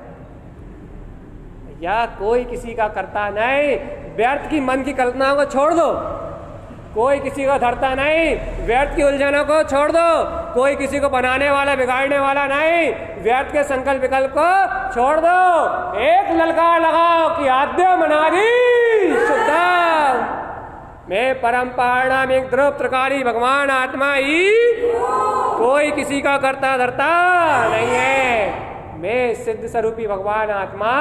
या कोई किसी का करता नहीं। व्यर्थ की मन की कल्पनाओं को छोड़ दो, कोई किसी को धरता नहीं, व्यर्थ की उलझनों को छोड़ दो, कोई किसी को बनाने वाला बिगाड़ने वाला नहीं, व्यर्थ के संकल्प विकल्प को छोड़ दो। एक ललकार लगाओ कि आद्य मनादि शुद्धम मैं परम पारणाम एक ध्रुव त्रिकाली भगवान आत्मा ही, कोई किसी का करता धरता नहीं है, मैं सिद्ध स्वरूपी भगवान आत्मा।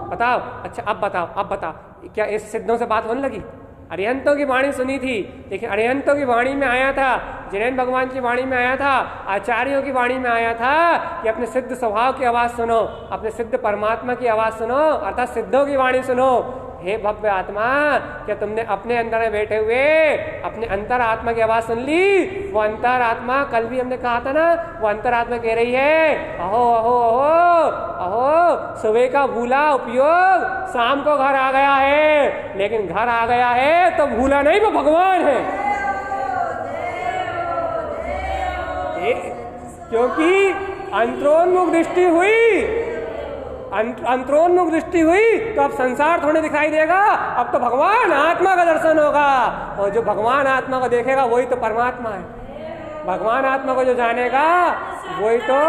बताओ, अच्छा अब बताओ क्या इस सिद्धों से बात होने लगी? अरिहंतों की वाणी सुनी थी, लेकिन अरिहंतों की वाणी में आया था, जिनेन्द्र भगवान की वाणी में आया था, आचार्यों की वाणी में आया था कि अपने सिद्ध स्वभाव की आवाज़ सुनो, अपने सिद्ध परमात्मा की आवाज़ सुनो, अर्थात सिद्धों की वाणी सुनो। हे भव्य आत्मा, क्या तुमने अपने अंदर में बैठे हुए अपने अंतर आत्मा की आवाज़ सुन ली? वो अंतर आत्मा, कल भी हमने कहा था ना, वो अंतर आत्मा कह रही है अहो अहो अहो अहो, सुबह का भूला उपयोग शाम को घर आ गया है, लेकिन घर आ गया है तो भूला नहीं, वो भगवान है। क्योंकि अंतरोन्मुख दृष्टि हुई, अंतरोन्मुख दृष्टि हुई तो अब संसार थोड़े दिखाई देगा, अब तो भगवान आत्मा का दर्शन होगा, और जो भगवान आत्मा को देखेगा वही तो परमात्मा है। भगवान आत्मा को जो जानेगा वही तो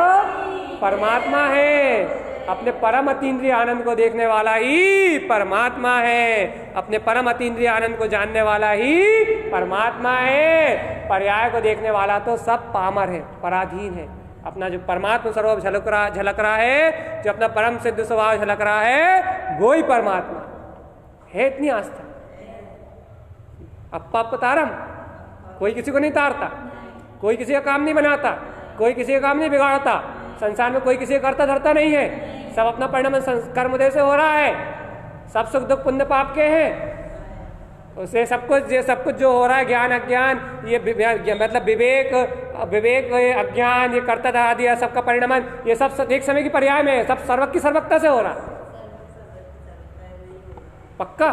परमात्मा है। अपने परम अतीन्द्रिय आनंद को देखने वाला ही परमात्मा है, अपने परम अतीन्द्रिय आनंद को जानने वाला ही परमात्मा है। पर्याय को देखने वाला तो सब पामर है, पराधीन है। अपना जो परमात्मा स्वरूप झलक रहा है, जो अपना परम सिद्ध स्वभाव झलक रहा है, वो ही परमात्मा है। इतनी आस्था, अप्पा तारम, कोई किसी को नहीं तारता, कोई किसी का काम नहीं बनाता, कोई किसी का काम नहीं बिगाड़ता, संसार में कोई किसी का करता धरता नहीं है, सब अपना परिणाम कर्मोदय से हो रहा है, सब सुख दुख पुण्य पाप के हैं, उसे सब कुछ जो हो रहा है, ज्ञान अज्ञान, ये मतलब विवेक अज्ञान, ये कर्ता आदि सबका परिणाम, ये सब एक समय की पर्याय में, सब सर्वक की सर्वकता से हो रहा। पक्का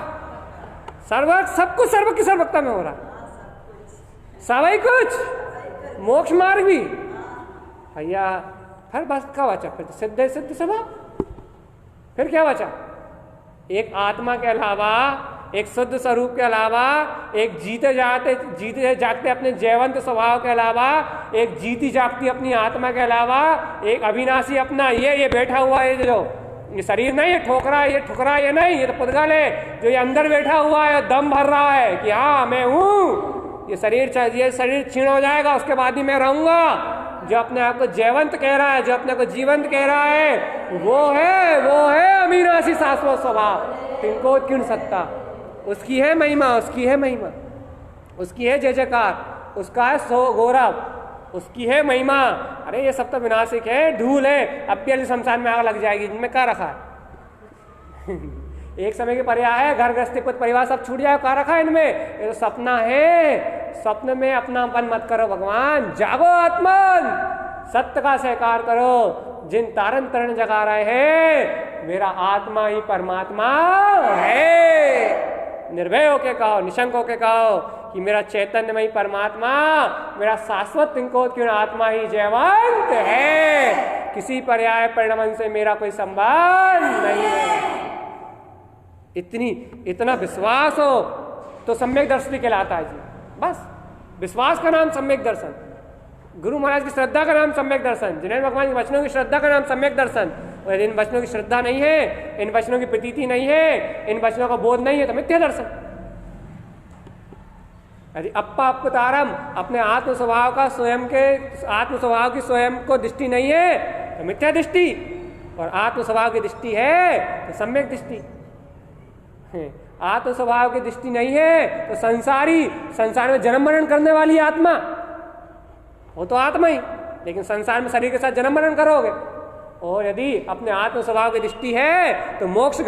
सर्वक, सब कुछ सर्वक की सर्वकता में हो रहा, सभी कुछ, मोक्ष मार्ग भी भैया। हर बात का बचा, फिर सिद्ध सिद्ध स्वभाव, फिर क्या बचा? एक आत्मा के अलावा, एक शुद्ध स्वरूप के अलावा, एक जीते जागते अपने जयवंत स्वभाव के अलावा, एक जीती जागती अपनी आत्मा के अलावा, एक अविनाशी अपना ये बैठा हुआ है, जो ये शरीर नहीं है, ठोकरा ये नहीं, ये तो पुद्गल है, जो ये अंदर बैठा हुआ है, दम भर रहा है कि हाँ मैं हूँ, ये शरीर क्षीण हो जाएगा, उसके बाद ही मैं रहूंगा। जो अपने आप को जयवंत कह रहा है, जो अपने को जीवंत कह रहा है, वो है अविनाशी शाश्वत स्वभाव, तिनको उत्कीर्ण सत्ता, उसकी है महिमा, उसकी है महिमा, उसकी है जय जयकार, उसका है गौरव, उसकी है महिमा। अरे ये सब तो विनाशिक है, धूल है, अब भी शमशान में आग लग जाएगी, इनमें क्या रखा है? एक समय की पर्याय है, घर गृहस्थी पुत्र परिवार सब छूट जाए, क्या रखा है इनमें? ये तो सपना है, स्वप्न में अपनापन मत करो भगवान, जागो आत्मन, सत्य का स्वीकार करो। जिन तारण तरण जगा रहे हैं, मेरा आत्मा ही परमात्मा है। निर्भय होके कहो, निशंक होके कहो कि मेरा चैतन्यमयी परमात्मा, मेरा शाश्वत तिंकोत्कीर्ण आत्मा ही जयवंत है, किसी पर्याय परिणाम से मेरा कोई संबंध नहीं है। इतना विश्वास हो तो सम्यक दर्शन कहलाता है जी। बस विश्वास का नाम सम्यक दर्शन, गुरु महाराज की श्रद्धा का नाम सम्यक दर्शन, जिनेन्द्र भगवान के वचनों की श्रद्धा का नाम सम्यक दर्शन। और यदि इन वचनों की श्रद्धा नहीं है, इन वचनों की प्रतीति नहीं है, इन वचनों का बोध नहीं है, तो मिथ्या दर्शन। यदि अप्पातारम, अपने आत्म स्वभाव का आत्म स्वभाव की स्वयं को दृष्टि नहीं है तो मिथ्या दृष्टि, और आत्म स्वभाव की दृष्टि है तो सम्यक दृष्टि। आत्म स्वभाव की दृष्टि नहीं है तो संसार में जन्म मरण करने वाली आत्मा, वो तो आत्मा ही, लेकिन संसार में शरीर के साथ जन्म मरण करोगे। और यदि अपने आत्म स्वभाव की दृष्टि है तो मोक्ष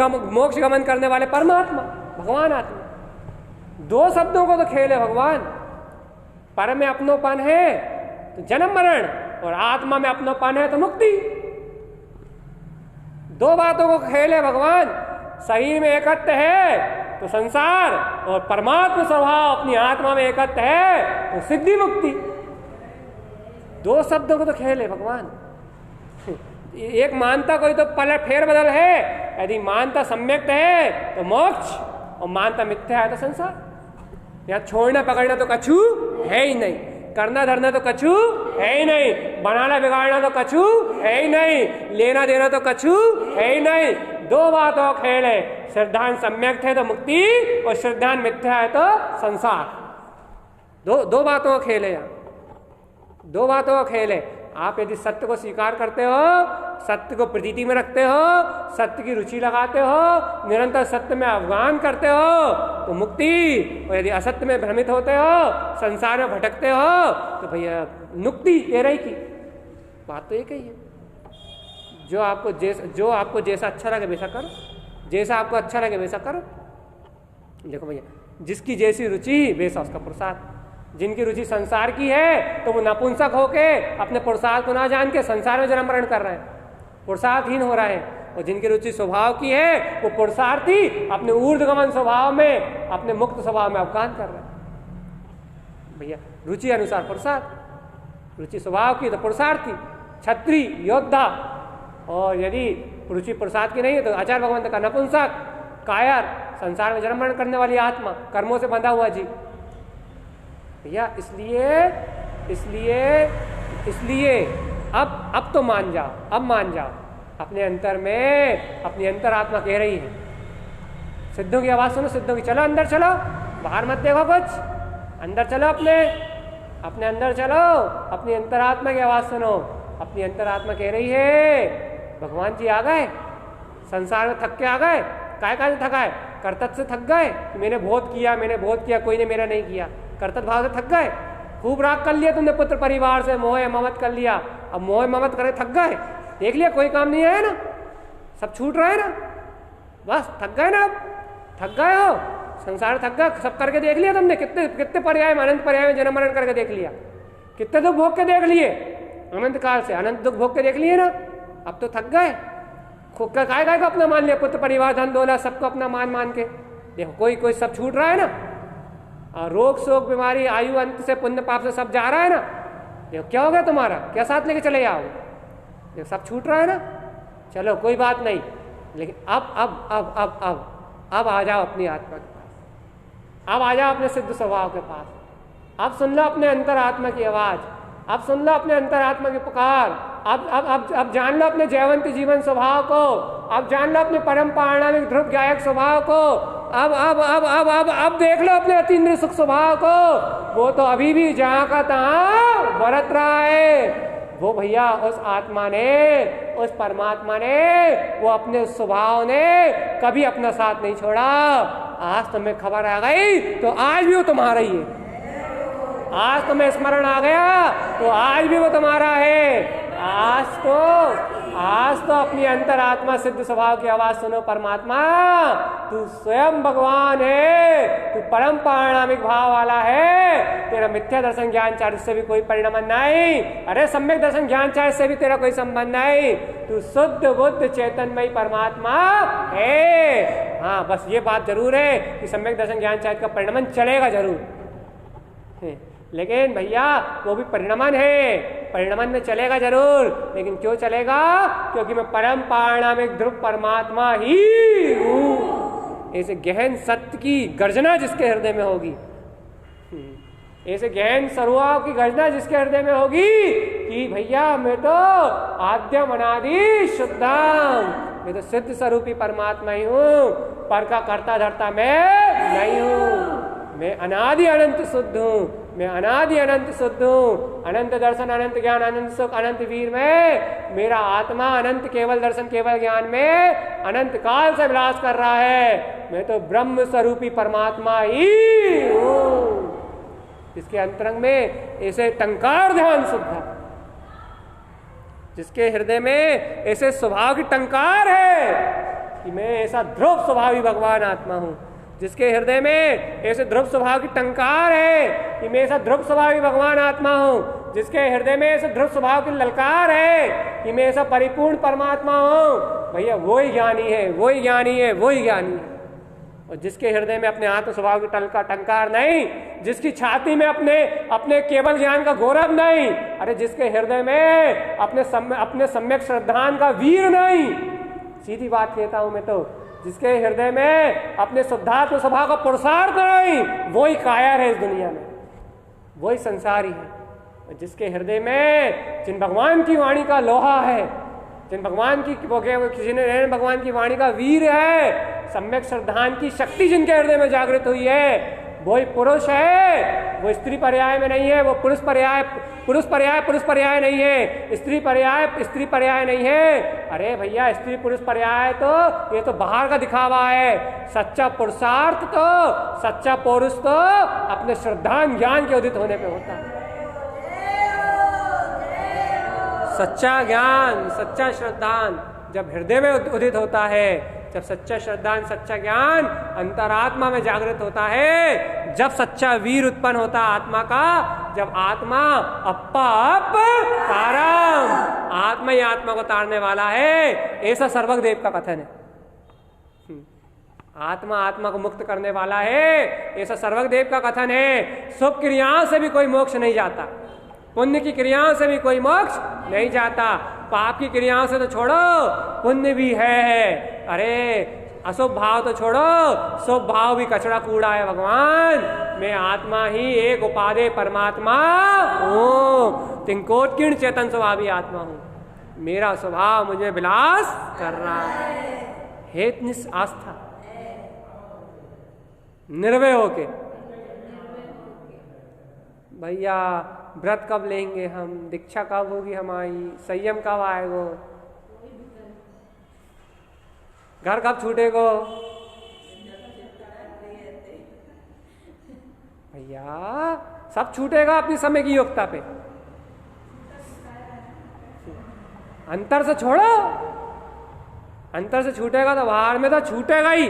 गमन करने वाले परमात्मा, भगवान आत्मा। दो शब्दों को तो खेल है भगवान, पर में अपनोपन है तो जन्म मरण, और आत्मा में अपनोपन है तो मुक्ति। दो बातों को खेल है भगवान। शरीर में एकत्व है तो संसार, और परमात्मा स्वभाव अपनी आत्मा में एकत्व है तो सिद्धि मुक्ति। दो शब्दों को तो खेल है भगवान। एक मानता कोई तो पलट फेर बदल है, यदि मानता सम्यक है तो मोक्ष, और मानता मिथ्या है तो संसार। यहाँ छोड़ना पकड़ना तो कछु है ही नहीं, करना धरना तो कछु है ही नहीं, बनाना बिगाड़ना तो कछु है ही नहीं, लेना देना तो कछु है ही नहीं। दो बातों खेल है, श्रद्धान सम्यक है तो मुक्ति और श्रद्धान मिथ्या है तो संसार। दो बातों का खेल है यहाँ, दो बातों का खेल है। आप यदि सत्य को स्वीकार करते हो, सत्य को प्रतीति में रखते हो, सत्य की रुचि लगाते हो, निरंतर सत्य में अवगान करते हो तो मुक्ति, और यदि असत्य में भ्रमित होते हो, संसार में भटकते हो तो भैया नुक्ति तेरा ही की। बात तो एक ही है। जो आपको जैसा अच्छा लगे वैसा करो, जैसा आपको अच्छा लगे वैसा करो। देखो भैया, जिसकी जैसी रुचि वैसा उसका प्रसाद। जिनकी रुचि संसार की है तो वो नपुंसक होके अपने पुरुषार्थ को ना जान के संसार में जन्म मरण कर रहे हैं, पुरुषार्थहीन हो रहे हैं। और जिनकी रुचि स्वभाव की है वो पुरुषार्थी अपने ऊर्ध्वगमन स्वभाव में, अपने मुक्त स्वभाव में अवगान कर रहे हैं। भैया रुचि अनुसार पुरुषार्थ, रुचि स्वभाव की तो पुरुषार्थी, क्षत्रिय, योद्धा। और यदि रुचि पुरुषार्थ की नहीं है तो आचार्य भगवंत का नपुंसक, कायर, संसार में जन्म मरण करने वाली आत्मा, कर्मों से बंधा हुआ जीव। भैया इसलिए अब तो मान जाओ, अब मान जाओ। अपने अंतर में अपनी अंतरात्मा कह रही है, सिद्धों की आवाज सुनो, सिद्धों की, चलो अंदर चलो, बाहर मत देखो कुछ, अंदर चलो, अपने अंदर चलो, अपनी अंतरात्मा की आवाज सुनो। अपनी अंतरात्मा कह रही है भगवान जी आ गए, संसार में थक के आ गए। काय से थका है? कर्तव्य से थक गए कि मैंने बहुत किया, कोई ने मेरा नहीं किया। कर्तव्य भाव से थक गए, खूब राग कर लिया तुमने पुत्र परिवार से, मोह ममत कर लिया, अब मोह ममत करे थक गए, देख लिया कोई काम नहीं है ना, सब छूट रहा है ना, बस थक गए ना, अब थक गए हो, संसार थक गए, सब करके देख लिया तुमने, कितने पर्याय में, अनंत पर्याय में जन्म मरण करके देख लिया, कितने दुख भोग के देख लिए, अनंत काल से अनंत दुख भोग के देख लिए ना, अब तो थक गए। काय को अपना मान लिया, पुत्र परिवार धन दौलत सबको अपना मान के देखो, कोई सब छूट रहा है ना, और रोग शोक बीमारी आयु अंत से पुण्य पाप से सब जा रहा है ना। देखो क्या हो गया तुम्हारा, क्या साथ लेके चले आओ, देखो सब छूट रहा है ना। चलो कोई बात नहीं, लेकिन अब आ जाओ अपनी आत्मा के पास, अब आ जाओ अपने सिद्ध स्वभाव के पास, अब सुन लो अपने अंतरात्मा की आवाज, अब सुन लो अपने अंतरात्मा की पुकार, अब जान लो अपने जयवंत जीवन स्वभाव को, अब जान लो अपने परम पारणामिक ध्रुव गायक स्वभाव को, अब देख लो अपने अतीन्द्रिय सुख स्वभाव को। वो तो अभी भी जहां का तहां बरत रहा है। वो भैया उस आत्मा ने, उस परमात्मा ने, वो अपने स्वभाव ने कभी अपना साथ नहीं छोड़ा। आज तुम्हें खबर आ गई तो आज भी वो तुम्हारा ही है, आज तुम्हें स्मरण आ गया तो आज भी वो तुम्हारा है। आज तो अपनी अंतरात्मा सिद्ध स्वभाव की आवाज सुनो, परमात्मा तू स्वयं भगवान है, तू परम पारणामिक भाव वाला है, तेरा मिथ्या दर्शन ज्ञान चार्य से भी कोई परिणाम नहीं, अरे सम्यक दर्शन ज्ञान चार्य से भी तेरा कोई संबंध नहीं, तू शुद्ध बुद्ध चैतन्यमयी परमात्मा है। हाँ बस ये बात जरूर है कि सम्यक दर्शन ज्ञान चार्य का परिणाम चलेगा जरूर, लेकिन भैया वो भी परिणमन है, परिणमन में चलेगा जरूर, लेकिन क्यों चलेगा? क्योंकि मैं परम पारणामिक ध्रुव परमात्मा ही हूँ। ऐसे गहन सत्य की गर्जना जिसके हृदय में होगी, ऐसे गहन स्वरूप की गर्जना जिसके हृदय में होगी कि भैया मैं तो आद्यम अनादि शुद्धम, मैं तो सिद्ध स्वरूपी परमात्मा ही हूँ, पर का कर्ता धर्ता मैं नहीं हूँ, मैं अनादि अनंत शुद्ध हूँ, मैं अनादि अनंत शुद्ध हूँ, अनंत दर्शन अनंत ज्ञान अनंत सुख अनंत वीर में मेरा आत्मा अनंत केवल दर्शन केवल ज्ञान में अनंत काल से विलास कर रहा है। मैं तो ब्रह्म स्वरूपी परमात्मा ही हूँ। इसके अंतरंग में ऐसे टंकार ध्यान शुद्ध, जिसके हृदय में ऐसे स्वभाव की टंकार है कि मैं ऐसा ध्रुव स्वभावी भगवान आत्मा हूँ, जिसके हृदय में ऐसे ध्रुव स्वभाव की टंकार है कि मैं ऐसा ध्रुव स्वभावी भगवान आत्मा हूँ, जिसके हृदय में ऐसे ध्रुव स्वभाव की ललकार है कि मैं ऐसा परिपूर्ण परमात्मा हूँ, भैया वही ज्ञानी है, वही ज्ञानी है, वही ज्ञानी है। और जिसके हृदय में अपने आत्म स्वभाव की टंकार नहीं, जिसकी छाती में अपने केवल ज्ञान का गौरव नहीं, अरे जिसके हृदय में अपने सम्यक श्रद्धान का वीर नहीं, सीधी बात कहता हूं मैं तो, जिसके हृदय में अपने शुद्धात्म स्वभाव का पुरुषार्थ नहीं, वही कायर है इस दुनिया में, वही संसारी है। जिसके हृदय में जिन भगवान की वाणी का लोहा है, जिन भगवान की भगवान की वाणी का वीर है, सम्यक श्रद्धान की शक्ति जिनके हृदय में जागृत हुई है, वही पुरुष है। वो स्त्री पर्याय में नहीं है, वो पुरुष पर्याय नहीं है, स्त्री पर्याय नहीं है। अरे भैया, स्त्री पुरुष पर्याय तो ये तो बाहर का दिखावा है। सच्चा पुरुषार्थ तो, सच्चा पुरुष तो अपने श्रद्धान ज्ञान के उदित होने पे होता है। सच्चा ज्ञान, सच्चा श्रद्धान जब हृदय में उदित होता है, जब सच्चा श्रद्धान, सच्चा ज्ञान अंतरात्मा में जागृत होता है, जब सच्चा वीर उत्पन्न होता आत्मा का, जब आत्मा अप्पा अप तारम, आत्मा ही आत्मा को तारने वाला है, ऐसा सर्वज्ञदेव का कथन है। आत्मा आत्मा को मुक्त करने वाला है, ऐसा सर्वज्ञदेव का कथन है। शुभ क्रियाओं से भी कोई मोक्ष नहीं जाता, पुण्य की क्रियाओं से भी कोई मोक्ष नहीं जाता। पाप की क्रियाओं से तो छोड़ो, पुण्य भी है। अरे अशुभ भाव तो छोड़ो, शुभ भाव भी कचरा कूड़ा है। भगवान, मैं आत्मा ही एक उपादेय परमात्मा हूँ, तिंकोत्कीर्ण चेतन स्वभावी आत्मा हूँ। मेरा स्वभाव मुझे विलास कर रहा है। हेतु आस्था, निर्भय होके, भैया व्रत कब लेंगे हम, दीक्षा कब होगी हमारी, संयम कब आएगो, घर कब छूटेगो। भैया सब छूटेगा अपनी समय की योग्यता पे। अंतर से छोड़ो, अंतर से छूटेगा तो बाहर में तो छूटेगा ही,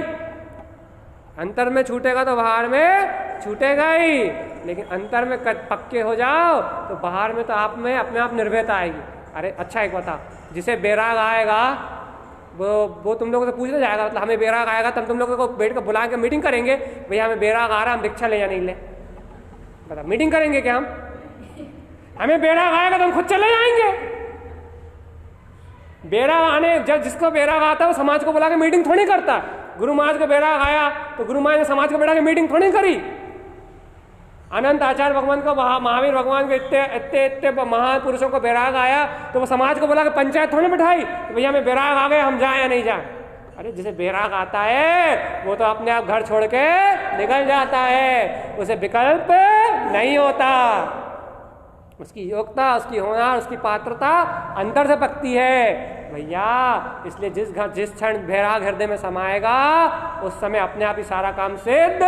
अंतर में छूटेगा तो बाहर में छूटेगा ही। लेकिन अंतर में पक्के हो जाओ तो बाहर में तो आप में अपने आप निर्भयता आएगी। अरे अच्छा एक बता, जिसे बैराग आएगा वो तुम लोगों से पूछने जाएगा, मतलब हमें बैराग आएगा तब तुम लोगों को बैठ कर बुला के मीटिंग करेंगे, भैया हमें बैराग आ रहा, हम दीक्षा ले या नहीं ले, बता मीटिंग करेंगे क्या हम? हमें बैराग आएगा तो हम खुद चले जाएंगे। बैराग आने, जब जिसको बैराग आता है वो समाज को बुला के मीटिंग थोड़ी करता। गुरु महाराज को बैराग आया तो गुरु महाराज ने समाज को बैठा के मीटिंग थोड़ी करी। अनंत आचार्य भगवान को, महावीर भगवान को, इतने महापुरुषों को बैराग आया तो वो समाज को बोला कि पंचायत थोड़ी बिठाई तो भैया हमें बैराग आ गए, हम जाए या नहीं जाए। अरे जिसे बैराग आता है वो तो अपने आप घर छोड़ के निकल जाता है, उसे विकल्प नहीं होता। उसकी योग्यता, उसकी होनहार, उसकी पात्रता अंतर से पकती है भैया। इसलिए जिस क्षण बैराग हृदय में समाएगा उस समय अपने आप ही सारा काम सिद्ध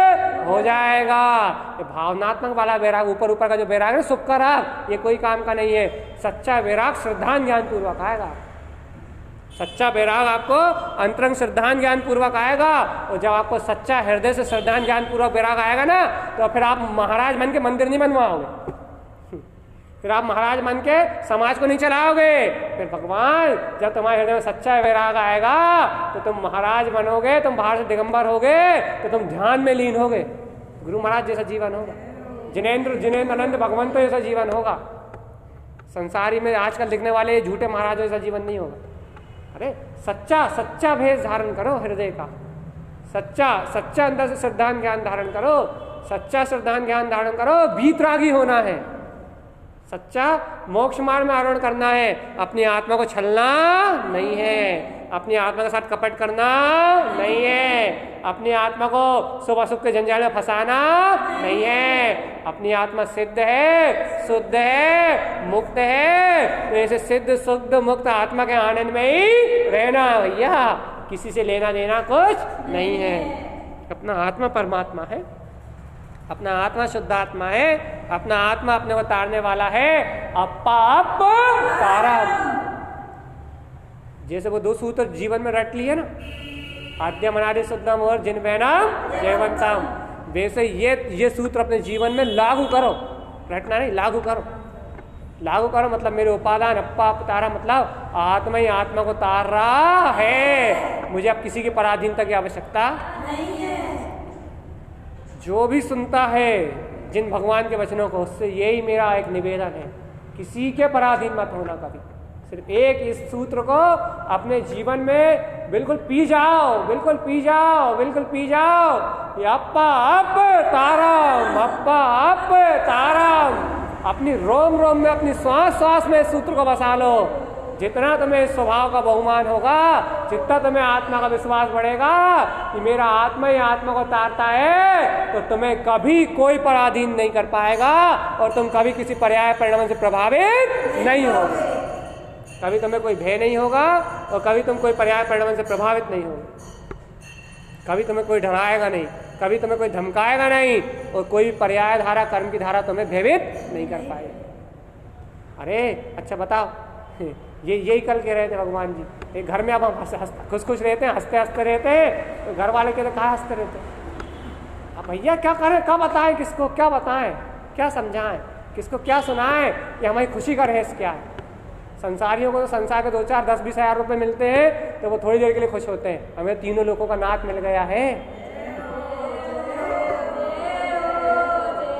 हो जाएगा। ये भावनात्मक वाला बैराग, ऊपर ऊपर का जो बैराग है, सुख का राग, ये कोई काम का नहीं है। सच्चा बैराग श्रद्धान ज्ञान पूर्वक आएगा। सच्चा बैराग आपको अंतरंग श्रद्धान ज्ञान पूर्वक आएगा। और जब आपको सच्चा हृदय से श्रद्धान ज्ञान पूर्वक बैराग आएगा ना, तो फिर आप महाराज बन के मंदिर नहीं बनवाओगे, फिर आप महाराज बन के समाज को नहीं चलाओगे। फिर भगवान, जब तुम्हारे हृदय में सच्चा वैराग आएगा तो तुम महाराज बनोगे, तुम बाहर से दिगंबर होगे, तो तुम ध्यान में लीन होगे। गुरु महाराज जैसा जीवन होगा, जिनेंद्र आनंद भगवंत जैसा जीवन होगा। संसारी में आजकल दिखने वाले झूठे महाराजों जैसा जीवन नहीं होगा। अरे सच्चा भेष धारण करो हृदय का, सच्चा अंदर से श्रद्धान ज्ञान धारण करो, सच्चा श्रद्धान ज्ञान धारण करो। भीतरागी होना है, सच्चा मोक्ष मार्ग में आरोहण करना है। अपनी आत्मा को छलना नहीं है, अपनी आत्मा के साथ कपट करना नहीं है, अपनी आत्मा को शुभ अशुभ के जंजाल में फंसाना नहीं है। अपनी आत्मा सिद्ध है, शुद्ध है, मुक्त है, तो ऐसे सिद्ध शुद्ध मुक्त आत्मा के आनंद में ही रहना भैया। किसी से लेना देना कुछ नहीं है। अपना आत्मा परमात्मा है, अपना आत्मा शुद्ध आत्मा है, अपना आत्मा अपने को तारने वाला है। अप्पा अप तारा, जैसे वो दो सूत्र जीवन में रट लिए ना, आद्यम अनादि शुद्धम और जिन बैनाम जयवंतम, वैसे ये सूत्र अपने जीवन में लागू करो। रटना नहीं, लागू करो। लागू करो मतलब मेरे उपादान अप्पा अप तारा, मतलब आत्मा ही आत्मा को तार रहा है। मुझे अब किसी की पराधीनता की आवश्यकता नहीं है। जो भी सुनता है जिन भगवान के वचनों को, उससे यही मेरा एक निवेदन है, किसी के पराधीन मत होना कभी। सिर्फ एक इस सूत्र को अपने जीवन में बिल्कुल पी जाओ, बिल्कुल पी जाओ, बिल्कुल पी जाओ। ये अप्पा अप तारम, अप्पा अप तारम। अपनी रोम रोम में, अपनी श्वास श्वास में इस सूत्र को बसा लो। जितना तुम्हें इस स्वभाव का बहुमान होगा, जितना तुम्हें आत्मा का विश्वास बढ़ेगा कि मेरा आत्मा ही आत्मा को तारता है, तो तुम्हें कभी कोई पराधीन नहीं कर पाएगा और तुम कभी किसी पर्याय परिणाम से प्रभावित नहीं होगे। कभी तुम्हें कोई भय नहीं होगा और कभी तुम कोई पर्याय परिणाम से प्रभावित नहीं होगे। कभी तुम्हें कोई डराएगा नहीं, कभी तुम्हें कोई धमकाएगा नहीं और कोई पर्याय धारा, कर्म की धारा तुम्हें भयभीत नहीं कर पाएगी। अरे अच्छा बताओ, यही कल कह रहे थे भगवान जी, एक घर में अब हम खुश खुश रहते हैं, हंसते हंसते रहते हैं, तो घर वाले के लिए कहाँ हंसते रहते हैं। अब भैया क्या करें, क्या बताएं, किसको क्या बताएं, क्या समझाएं, किसको क्या सुनाएं कि हमारी खुशी का रहस्य क्या है। संसारियों को तो संसार के 2, 4, 10, 20 हज़ार रुपये मिलते हैं तो वो थोड़ी देर के लिए खुश होते हैं। हमें तीनों लोगों का नाथ मिल गया है।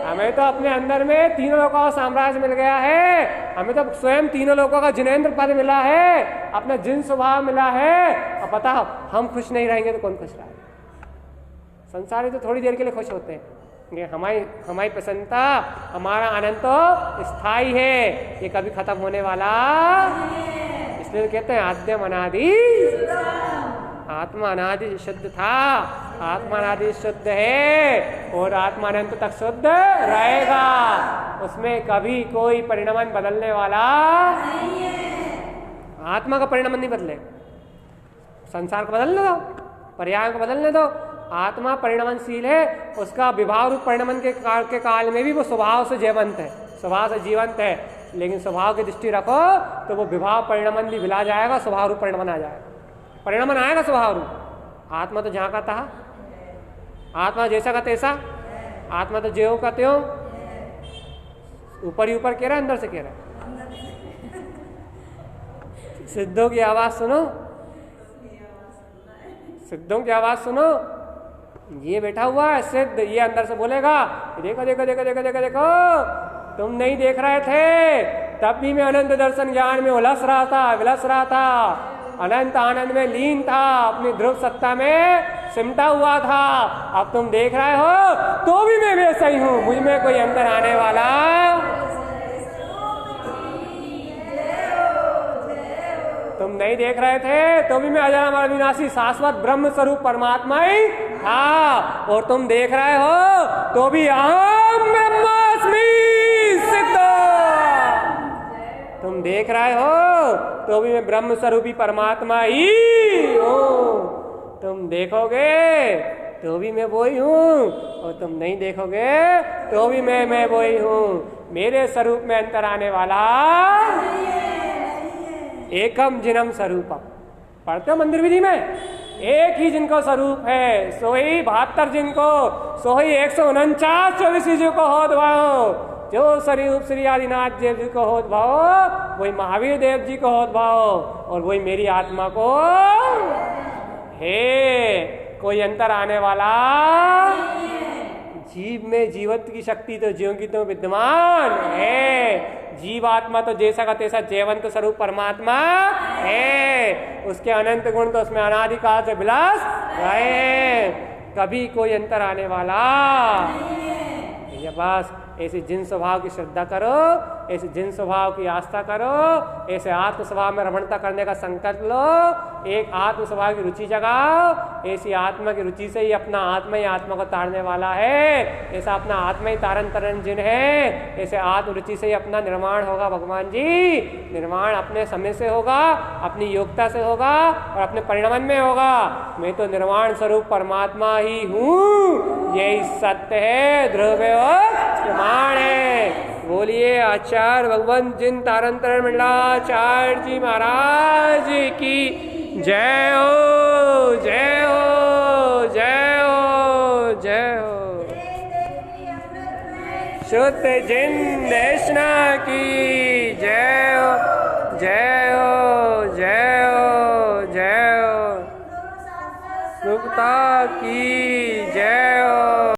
हमें तो अपने अंदर में तीनों लोगों का साम्राज्य मिल गया है। हमें तो स्वयं तीनों लोगों का जिनेंद्र पद मिला है, अपना जिन स्वभाव मिला है। अब बताओ, हम खुश नहीं रहेंगे तो कौन खुश रहेगा। संसारी तो थोड़ी देर के लिए खुश होते हैं। हमारी प्रसन्नता, हमारा आनंद तो स्थायी है, ये कभी खत्म होने वाला। इसलिए कहते हैं आद्यम अनादि, आत्मा अनादि शुद्ध था, आत्मा अनादि शुद्ध है और आत्मा अनंत तक शुद्ध रहेगा। उसमें कभी कोई परिणाम बदलने वाला नहीं है। आत्मा का परिणाम नहीं बदले, संसार को बदलने दो, पर्याय को बदलने दो। आत्मा परिणमनशील है, उसका विभाव रूप परिणमन के काल में भी वो स्वभाव से जीवंत है, स्वभाव से जीवंत है। लेकिन स्वभाव की दृष्टि रखो तो वो विभाव परिणमन भी भुला जाएगा, स्वभाव रूप परिणमन आ जाएगा, परिणमन आएगा स्वभाव रूप। आत्मा तो जहाँ का तहाँ, आत्मा जैसा का तैसा, आत्मा तो ज्यों का त्यों, ऊपर ही ऊपर कह रहा है, अंदर से कह रहा है। सिद्धों की आवाज सुनो, सिद्धों की आवाज सुनो। ये बैठा हुआ है सिद्ध, ये अंदर से बोलेगा, देखो देखो देखो देखो देखो देखो, तुम नहीं देख रहे थे तब भी मैं अनंत दर्शन ज्ञान में उलस रहा था, विलस रहा था, अनंत आनंद में लीन था, अपनी ध्रुव सत्ता में सिमटा हुआ था। अब तुम देख रहे हो तो भी मैं वैसा ही हूँ, मुझ में कोई अंतर आने वाला। तुम नहीं देख रहे थे तो भी मैं अजर अमर अविनाशी शाश्वत ब्रह्म स्वरूप परमात्मा ही था, और तुम देख रहे हो तो भी अहम ब्रह्मास्मि सिद्ध। तुम देख रहे हो तो भी मैं ब्रह्म स्वरूपी परमात्मा ही हूँ। तुम देखोगे तो भी मैं वही हूँ और तुम नहीं देखोगे तो भी मैं वही हूँ। मेरे स्वरूप में अंतर आने वाला एकम जिनम स्वरूपम। पढ़ते हो मंदिर विधि में, एक ही जिनको स्वरूप है, सोही 72 जिनको, सोही 149 24 जी को होत भाव। जो स्वरूप श्री आदिनाथ देव जी को होत भाव, वही महावीर देव जी को होत भाव, और वही मेरी आत्मा को है। कोई अंतर आने वाला। जीव में जीवत्व की शक्ति तो ज्यों की तो विद्यमान है। जीवात्मा तो जैसा का तैसा जैवंत स्वरूप परमात्मा है, उसके अनंत गुण तो उसमें अनादिकाल से विलास रहे। कभी कोई अंतर आने वाला ये बस ऐसे जिन स्वभाव की श्रद्धा करो, ऐसे जिन स्वभाव की आस्था करो, ऐसे आत्म स्वभाव में रमणता करने का संकल्प लो, एक आत्म स्वभाव की रुचि जगाओ। ऐसी आत्मा की रुचि से ही अपना आत्मा ही आत्मा को तारने वाला है। ऐसा अपना आत्मा ही तारन तरन जिन है, ऐसे आत्म रुचि से ही अपना निर्माण होगा। भगवान जी, निर्माण अपने समय से होगा, अपनी योग्यता से होगा और अपने परिणमन में होगा। मैं तो निर्माण स्वरूप परमात्मा ही हूँ, यही सत्य है, ध्रुव प्रमाण है। बोलिए आचार्य भगवान जिन तारण तरण मंडलाचार्य जी महाराज की जय हो, जय हो, जय हो, जय हो। शुद्ध जिन देशना की जय हो, जय हो, जय हो, जय हो। सुखता की